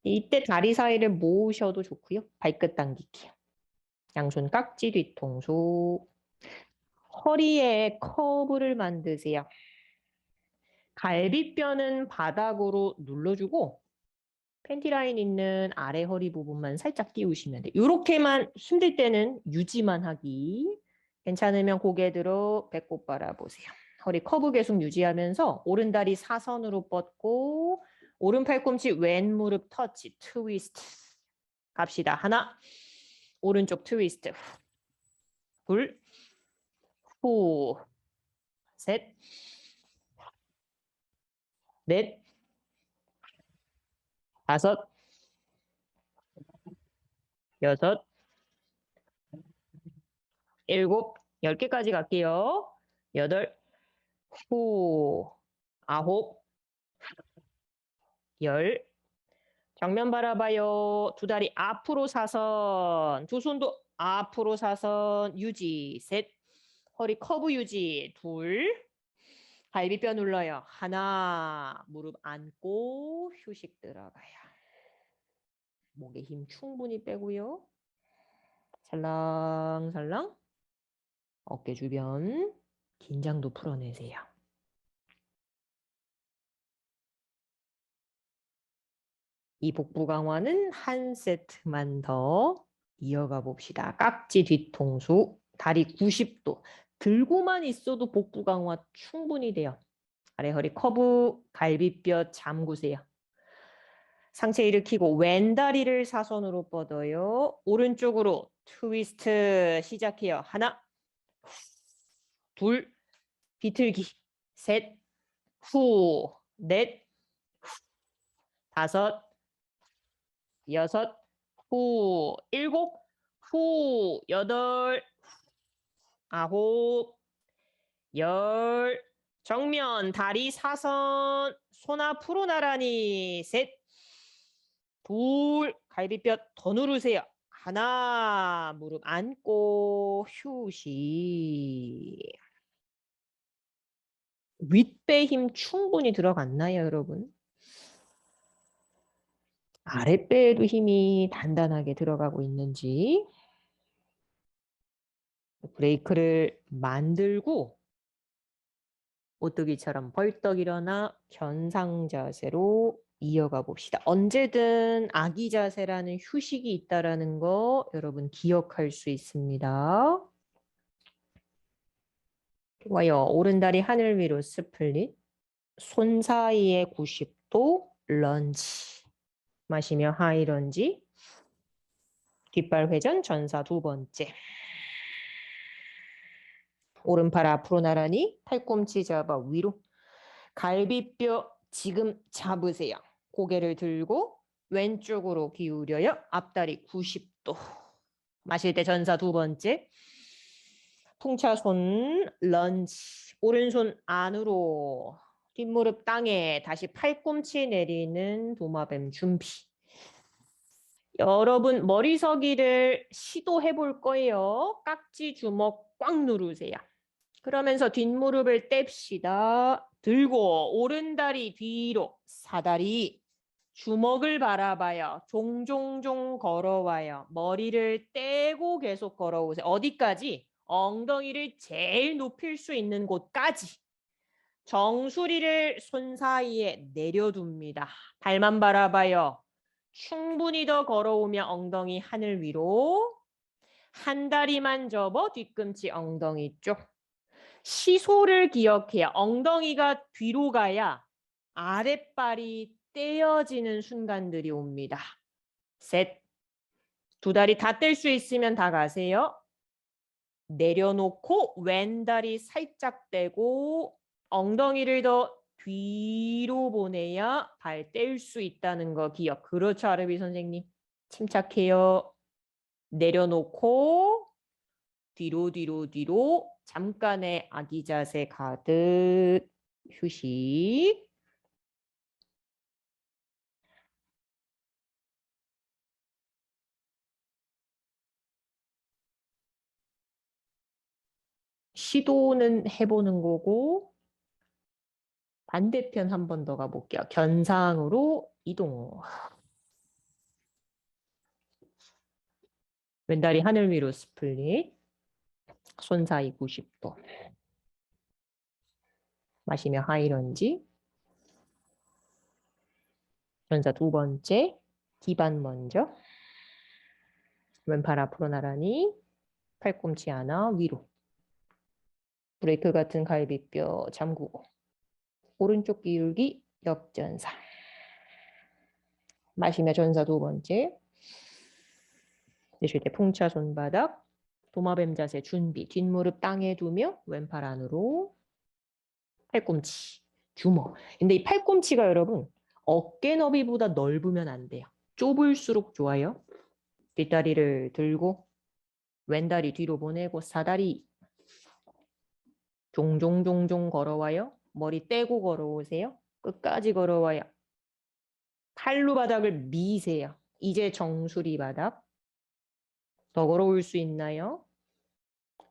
이때 다리 사이를 모으셔도 좋고요. 발끝 당기기요. 양손 깍지 뒤통수. 허리에 커브를 만드세요. 갈비뼈는 바닥으로 눌러주고 팬티 라인 있는 아래 허리 부분만 살짝 띄우시면 돼요. 이렇게만 힘들 때는 유지만 하기. 괜찮으면 고개 들어 배꼽 바라보세요. 허리 커브 계속 유지하면서 오른다리 사선으로 뻗고 오른 팔꿈치 왼 무릎 터치 트위스트. 갑시다. 하나. 오른쪽 트위스트. 둘. 후. 셋. 넷. 다섯. 여섯. 일곱. 10개까지 갈게요. 여덟. 후. 아홉. 열. 정면 바라봐요. 두 다리 앞으로 사선. 두 손도 앞으로 사선. 유지. 셋. 허리 커브 유지. 둘. 갈비뼈 눌러요. 하나. 무릎 안고 휴식 들어가요. 목에 힘 충분히 빼고요. 살랑살랑. 어깨 주변. 긴장도 풀어내세요. 이 복부 강화는 한 세트만 더 이어가 봅시다. 깍지 뒤통수, 다리 90도. 들고만 있어도 복부 강화 충분히 돼요. 아래 허리 커브, 갈비뼈 잠그세요. 상체 일으키고 왼다리를 사선으로 뻗어요. 오른쪽으로 트위스트 시작해요. 하나, 둘, 비틀기. 셋, 후, 넷, 다섯, 여섯, 후, 일곱, 후, 여덟, 아홉, 열, 정면 다리 사선, 손 앞으로 나란히, 셋, 둘, 갈비뼈 더 누르세요. 하나, 무릎 안고 휴식. 윗배 힘 충분히 들어갔나요, 여러분? 아랫배에도 힘이 단단하게 들어가고 있는지. 브레이크를 만들고 오뚜기처럼 벌떡 일어나 견상 자세로 이어가 봅시다. 언제든 아기 자세라는 휴식이 있다라는 거 여러분 기억할 수 있습니다. 좋아요. 오른다리 하늘 위로 스플릿. 손 사이에 90도 런지. 마시며 하이 런지. 뒷발 회전 전사 두 번째. 오른팔 앞으로 나란히 팔꿈치 잡아 위로. 갈비뼈 지금 잡으세요. 고개를 들고 왼쪽으로 기울여요. 앞다리 90도. 마실 때 전사 두 번째. 풍차손 런지. 오른손 안으로. 뒷무릎 땅에 다시 팔꿈치 내리는 도마뱀 준비. 여러분 머리서기를 시도해 볼 거예요. 깍지 주먹 꽉 누르세요. 그러면서 뒷무릎을 뗍시다. 들고 오른다리 뒤로 사다리 주먹을 바라봐요. 종종종 걸어와요. 머리를 떼고 계속 걸어오세요. 어디까지? 엉덩이를 제일 높일 수 있는 곳까지. 정수리를 손 사이에 내려둡니다. 발만 바라봐요. 충분히 더 걸어오며 엉덩이 하늘 위로. 한 다리만 접어 뒤꿈치 엉덩이 쪽. 시소를 기억해요. 엉덩이가 뒤로 가야 아랫발이 떼어지는 순간들이 옵니다. 셋. 두 다리 다 뗄 수 있으면 다 가세요. 내려놓고 왼다리 살짝 떼고 엉덩이를 더 뒤로 보내야 발 뗄 수 있다는 거 기억. 그렇죠, 아르비 선생님. 침착해요. 내려놓고 뒤로 뒤로 뒤로 잠깐의 아기 자세 가득 휴식. 시도는 해보는 거고 반대편 한 번 더 가볼게요. 견상으로 이동. 왼다리 하늘 위로 스플릿. 손 사이 90도. 마시며 하이런지. 전사 두 번째. 기반 먼저. 왼팔 앞으로 나란히. 팔꿈치 하나 위로. 브레이크 같은 갈비뼈 잠그고. 오른쪽 기울기 역전사. 마시며 전사 두 번째. 내쉴 때 풍차 손바닥. 도마뱀 자세 준비. 뒷무릎 땅에 두며 왼팔 안으로. 팔꿈치. 주먹. 근데 이 팔꿈치가 여러분 어깨 너비보다 넓으면 안 돼요. 좁을수록 좋아요. 뒷다리를 들고 왼다리 뒤로 보내고 사다리 종종종종 걸어와요. 머리 떼고 걸어오세요. 끝까지 걸어와요. 팔로 바닥을 미세요. 이제 정수리 바닥. 더 걸어올 수 있나요?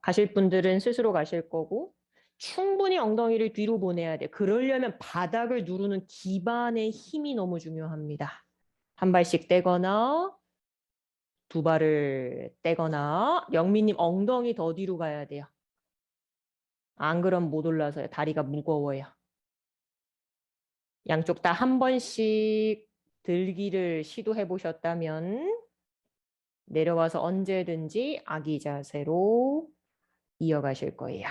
가실 분들은 스스로 가실 거고 충분히 엉덩이를 뒤로 보내야 돼. 그러려면 바닥을 누르는 기반의 힘이 너무 중요합니다. 한 발씩 떼거나 두 발을 떼거나 영민님 엉덩이 더 뒤로 가야 돼요. 안 그럼 못 올라서요. 다리가 무거워요. 양쪽 다 한 번씩 들기를 시도해 보셨다면 내려와서 언제든지 아기 자세로 이어가실 거예요.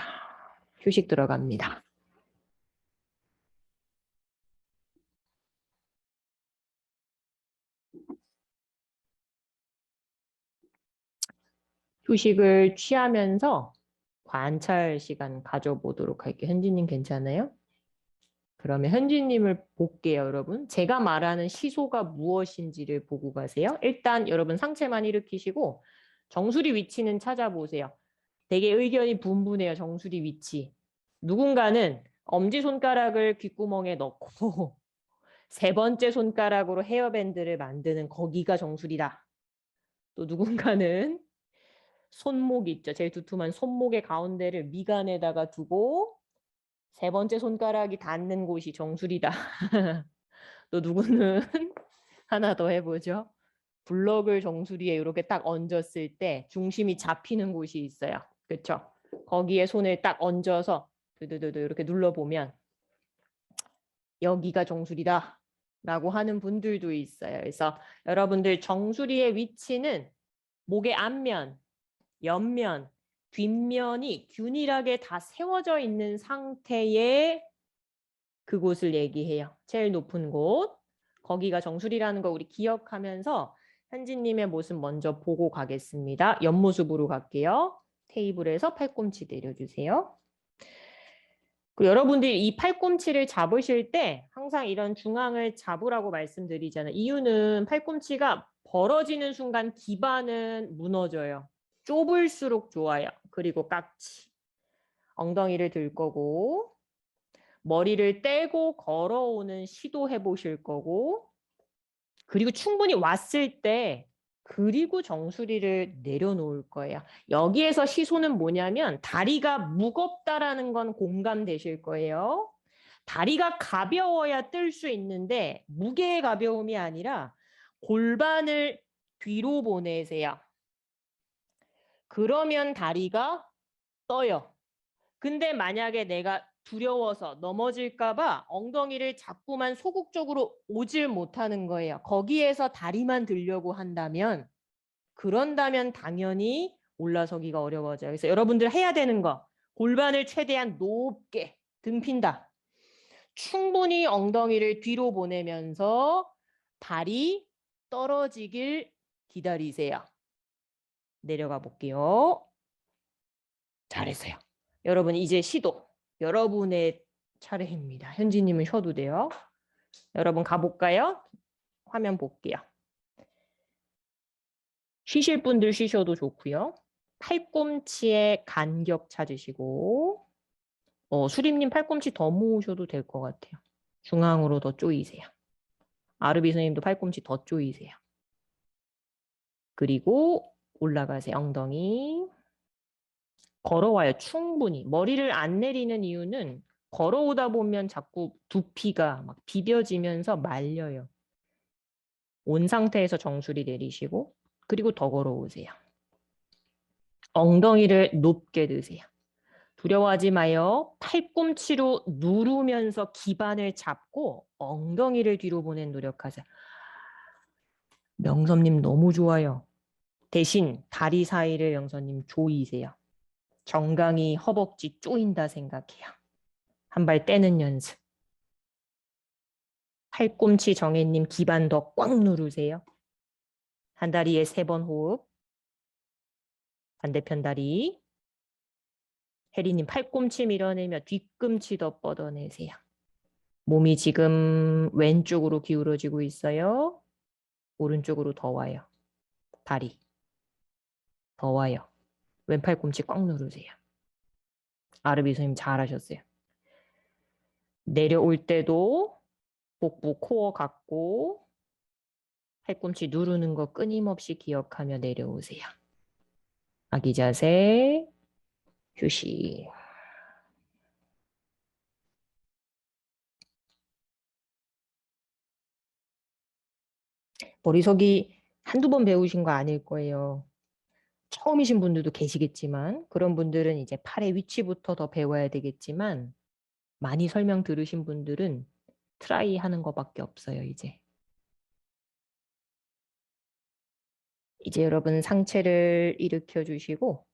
휴식 들어갑니다. 휴식을 취하면서 관찰 시간 가져보도록 할게요. 현진님 괜찮아요? 그러면 현진님을 볼게요, 여러분. 제가 말하는 시소가 무엇인지를 보고 가세요. 일단 여러분 상체만 일으키시고 정수리 위치는 찾아보세요. 되게 의견이 분분해요, 정수리 위치. 누군가는 엄지손가락을 귓구멍에 넣고 세 번째 손가락으로 헤어밴드를 만드는 거기가 정수리다. 또 누군가는 손목 있죠. 제일 두툼한 손목의 가운데를 미간에다가 두고 세 번째 손가락이 닿는 곳이 정수리다. 또 누구는 하나 더 해보죠. 블럭을 정수리에 이렇게 딱 얹었을 때 중심이 잡히는 곳이 있어요. 그렇죠? 거기에 손을 딱 얹어서 두두두두 이렇게 눌러보면 여기가 정수리다 라고 하는 분들도 있어요. 그래서 여러분들 정수리의 위치는 목의 앞면, 옆면, 뒷면이 균일하게 다 세워져 있는 상태의 그곳을 얘기해요. 제일 높은 곳. 거기가 정수리라는 거 우리 기억하면서 현진님의 모습 먼저 보고 가겠습니다. 옆모습으로 갈게요. 테이블에서 팔꿈치 내려주세요. 그리고 여러분들이 이 팔꿈치를 잡으실 때 항상 이런 중앙을 잡으라고 말씀드리잖아요. 이유는 팔꿈치가 벌어지는 순간 기반은 무너져요. 좁을수록 좋아요. 그리고 깍지. 엉덩이를 들 거고 머리를 떼고 걸어오는 시도해 보실 거고 그리고 충분히 왔을 때 그리고 정수리를 내려놓을 거예요. 여기에서 시소는 뭐냐면 다리가 무겁다라는 건 공감되실 거예요. 다리가 가벼워야 뜰 수 있는데 무게의 가벼움이 아니라 골반을 뒤로 보내세요. 그러면 다리가 떠요. 근데 만약에 내가 두려워서 넘어질까 봐 엉덩이를 자꾸만 소극적으로 오질 못하는 거예요. 거기에서 다리만 들려고 한다면 그런다면 당연히 올라서기가 어려워져요. 그래서 여러분들 해야 되는 거 골반을 최대한 높게 등 핀다. 충분히 엉덩이를 뒤로 보내면서 다리 떨어지길 기다리세요. 내려가 볼게요. 잘했어요. 여러분 이제 시도. 여러분의 차례입니다. 현지님은 쉬어도 돼요. 여러분 가볼까요? 화면 볼게요. 쉬실 분들 쉬셔도 좋고요. 팔꿈치의 간격 찾으시고 수림님 팔꿈치 더 모으셔도 될 것 같아요. 중앙으로 더 조이세요. 아르비 선생님도 팔꿈치 더 조이세요. 그리고 올라가세요. 엉덩이. 걸어와요. 충분히. 머리를 안 내리는 이유는 걸어오다 보면 자꾸 두피가 막 비벼지면서 말려요. 온 상태에서 정수리 내리시고 그리고 더 걸어오세요. 엉덩이를 높게 드세요. 두려워하지 마요. 팔꿈치로 누르면서 기반을 잡고 엉덩이를 뒤로 보낸 노력하세요. 명섭님 너무 좋아요. 대신 다리 사이를 영선님 조이세요. 정강이 허벅지 조인다 생각해요. 한 발 떼는 연습. 팔꿈치 정혜님 기반 더 꽉 누르세요. 한 다리에 3번 호흡. 반대편 다리. 혜리님 팔꿈치 밀어내며 뒤꿈치 더 뻗어내세요. 몸이 지금 왼쪽으로 기울어지고 있어요. 오른쪽으로 더 와요. 다리. 더 와요. 왼팔꿈치 꽉 누르세요. 아르비 선생님 잘하셨어요. 내려올 때도 복부 코어 갖고 팔꿈치 누르는 거 끊임없이 기억하며 내려오세요. 아기 자세, 휴식. 머리석이 한두 번 배우신 거 아닐 거예요. 처음이신 분들도 계시겠지만 그런 분들은 이제 팔의 위치부터 더 배워야 되겠지만 많이 설명 들으신 분들은 트라이 하는 거밖에 없어요, 이제. 이제 여러분 상체를 일으켜 주시고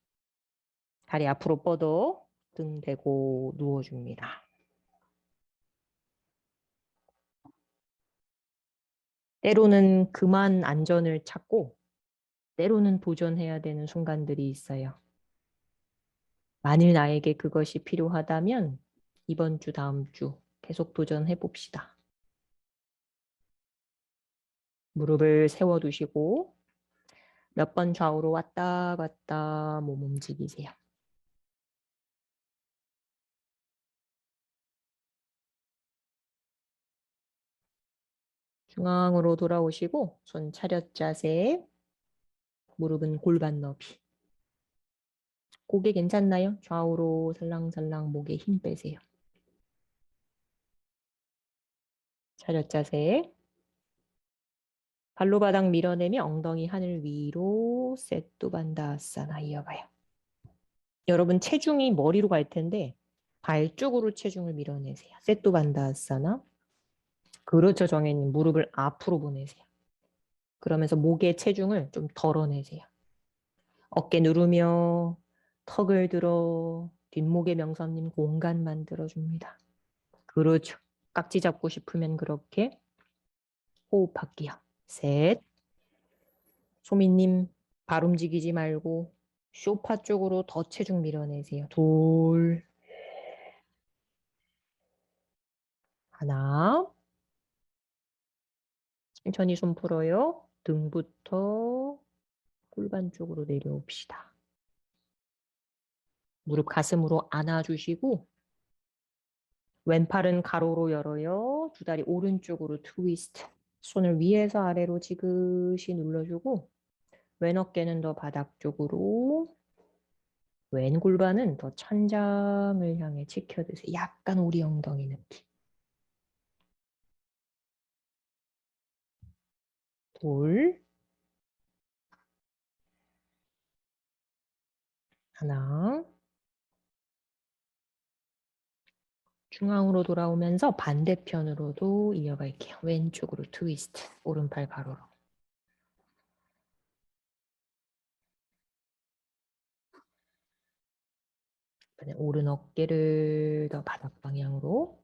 다리 앞으로 뻗어 등 대고 누워줍니다. 때로는 그만 안전을 찾고 때로는 도전해야 되는 순간들이 있어요. 만일 나에게 그것이 필요하다면 이번 주, 다음 주 계속 도전해 봅시다. 무릎을 세워두시고 몇 번 좌우로 왔다 갔다 몸 움직이세요. 중앙으로 돌아오시고 손 차렷 자세, 무릎은 골반 너비. 고개 괜찮나요? 좌우로 살랑살랑 목에 힘 빼세요. 차렷 자세. 발로 바닥 밀어내며 엉덩이 하늘 위로 세뚜반다아사나 이어가요. 여러분 체중이 머리로 갈 텐데 발 쪽으로 체중을 밀어내세요. 세뚜반다아사나. 그렇죠, 정혜님. 무릎을 앞으로 보내세요. 그러면서 목의 체중을 좀 덜어내세요. 어깨 누르며 턱을 들어 뒷목의 명선님 공간 만들어줍니다. 그렇죠. 깍지 잡고 싶으면 그렇게 호흡할게요. 셋. 소민님 발 움직이지 말고 소파 쪽으로 더 체중 밀어내세요. 둘. 하나. 천천히 손 풀어요. 등부터 골반 쪽으로 내려옵시다. 무릎 가슴으로 안아주시고 왼팔은 가로로 열어요. 두 다리 오른쪽으로 트위스트. 손을 위에서 아래로 지그시 눌러주고 왼 어깨는 더 바닥 쪽으로 왼 골반은 더 천장을 향해 치켜드세요. 약간 우리 엉덩이 느낌. 둘. 하나. 중앙으로 돌아오면서 반대편으로도 이어갈게요. 왼쪽으로 트위스트. 오른팔 가로로. 오른 어깨를 더 바닥 방향으로.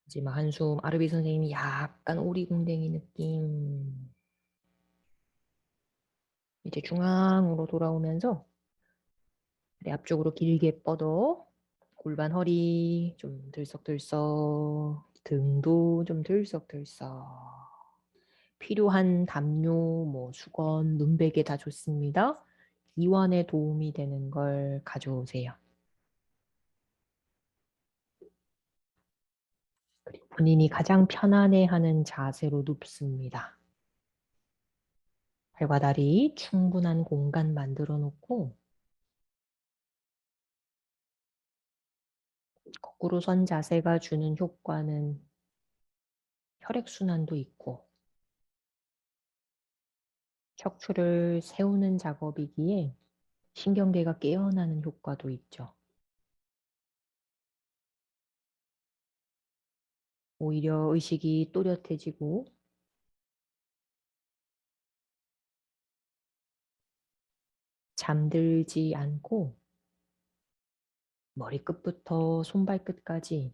마지막 한숨. 아르비 선생님이 약간 오리궁뎅이 느낌. 이제 중앙으로 돌아오면서 다리 앞쪽으로 길게 뻗어 골반 허리 좀 들썩들썩 등도 좀 들썩들썩. 필요한 담요, 뭐 수건, 눈베개 다 좋습니다. 이완에 도움이 되는 걸 가져오세요. 그리고 본인이 가장 편안해하는 자세로 눕습니다. 발과 다리 충분한 공간 만들어 놓고 거꾸로 선 자세가 주는 효과는 혈액순환도 있고 척추를 세우는 작업이기에 신경계가 깨어나는 효과도 있죠. 오히려 의식이 또렷해지고 잠들지 않고 머리끝부터 손발끝까지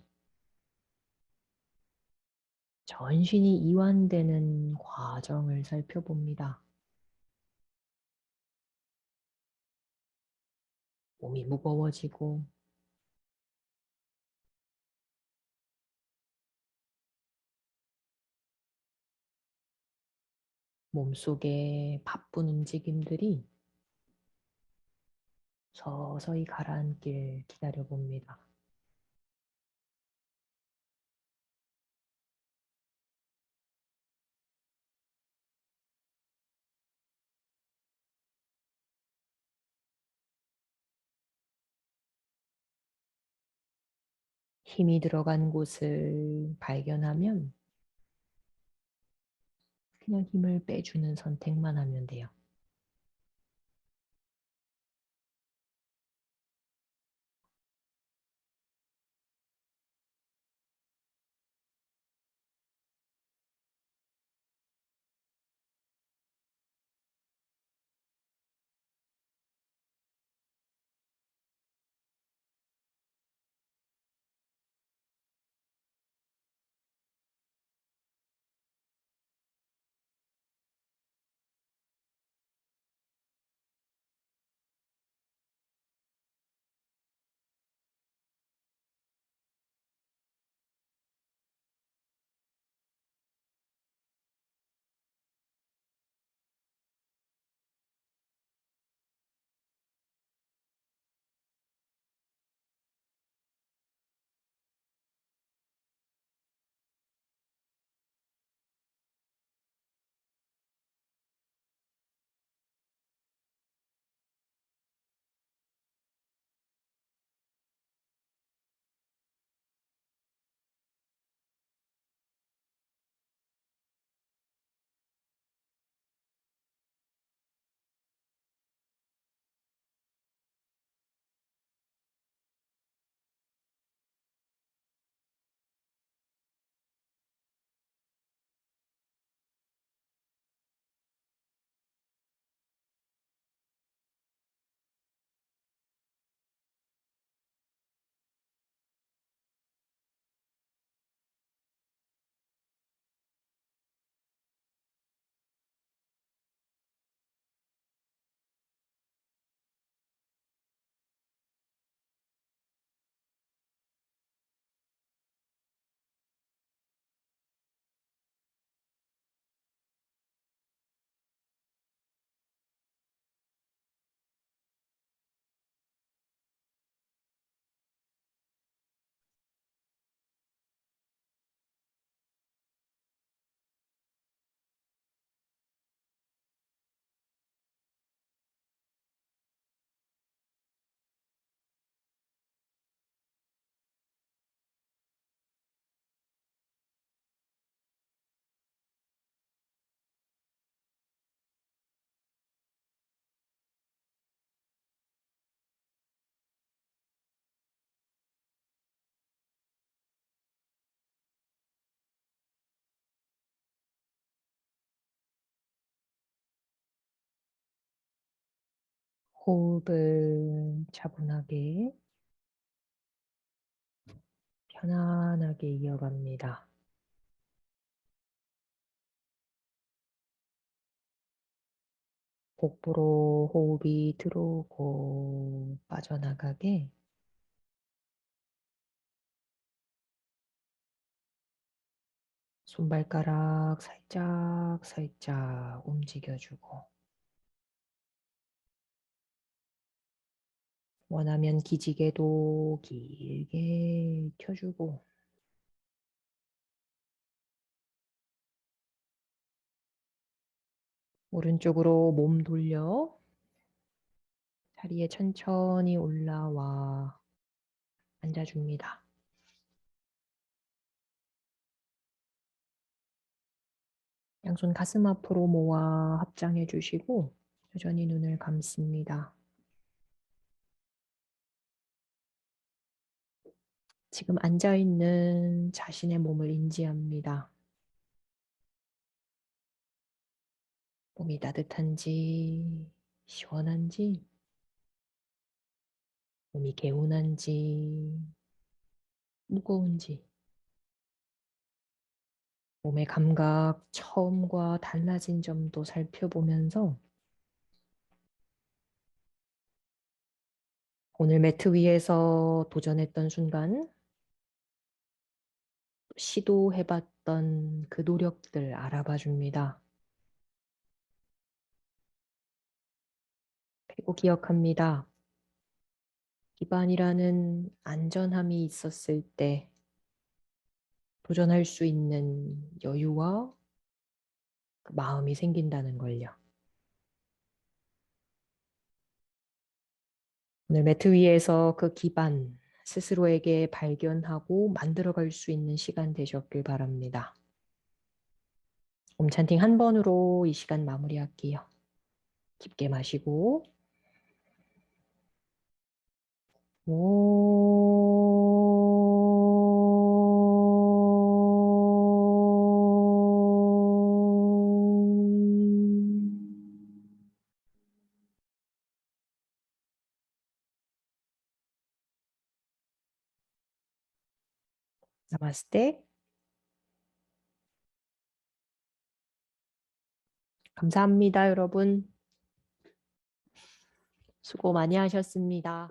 전신이 이완되는 과정을 살펴봅니다. 몸이 무거워지고 몸속의 바쁜 움직임들이 서서히 가라앉길 기다려봅니다. 힘이 들어간 곳을 발견하면 그냥 힘을 빼주는 선택만 하면 돼요. 호흡을 차분하게 편안하게 이어갑니다. 복부로 호흡이 들어오고 빠져나가게 손발가락 살짝 살짝 움직여주고 원하면 기지개도 길게 켜주고 오른쪽으로 몸 돌려 자리에 천천히 올라와 앉아줍니다. 양손 가슴 앞으로 모아 합장해 주시고 여전히 눈을 감습니다. 지금 앉아있는 자신의 몸을 인지합니다. 몸이 따뜻한지 시원한지 몸이 개운한지 무거운지 몸의 감각 처음과 달라진 점도 살펴보면서 오늘 매트 위에서 도전했던 순간 시도해봤던 그 노력들 알아봐 줍니다. 그리고 기억합니다. 기반이라는 안전함이 있었을 때 도전할 수 있는 여유와 그 마음이 생긴다는 걸요. 오늘 매트 위에서 그 기반 스스로에게 발견하고 만들어갈 수 있는 시간 되셨길 바랍니다. 옴찬팅 한 번으로 이 시간 마무리할게요. 깊게 마시고 나마스테. 감사합니다, 여러분. 수고 많이 하셨습니다.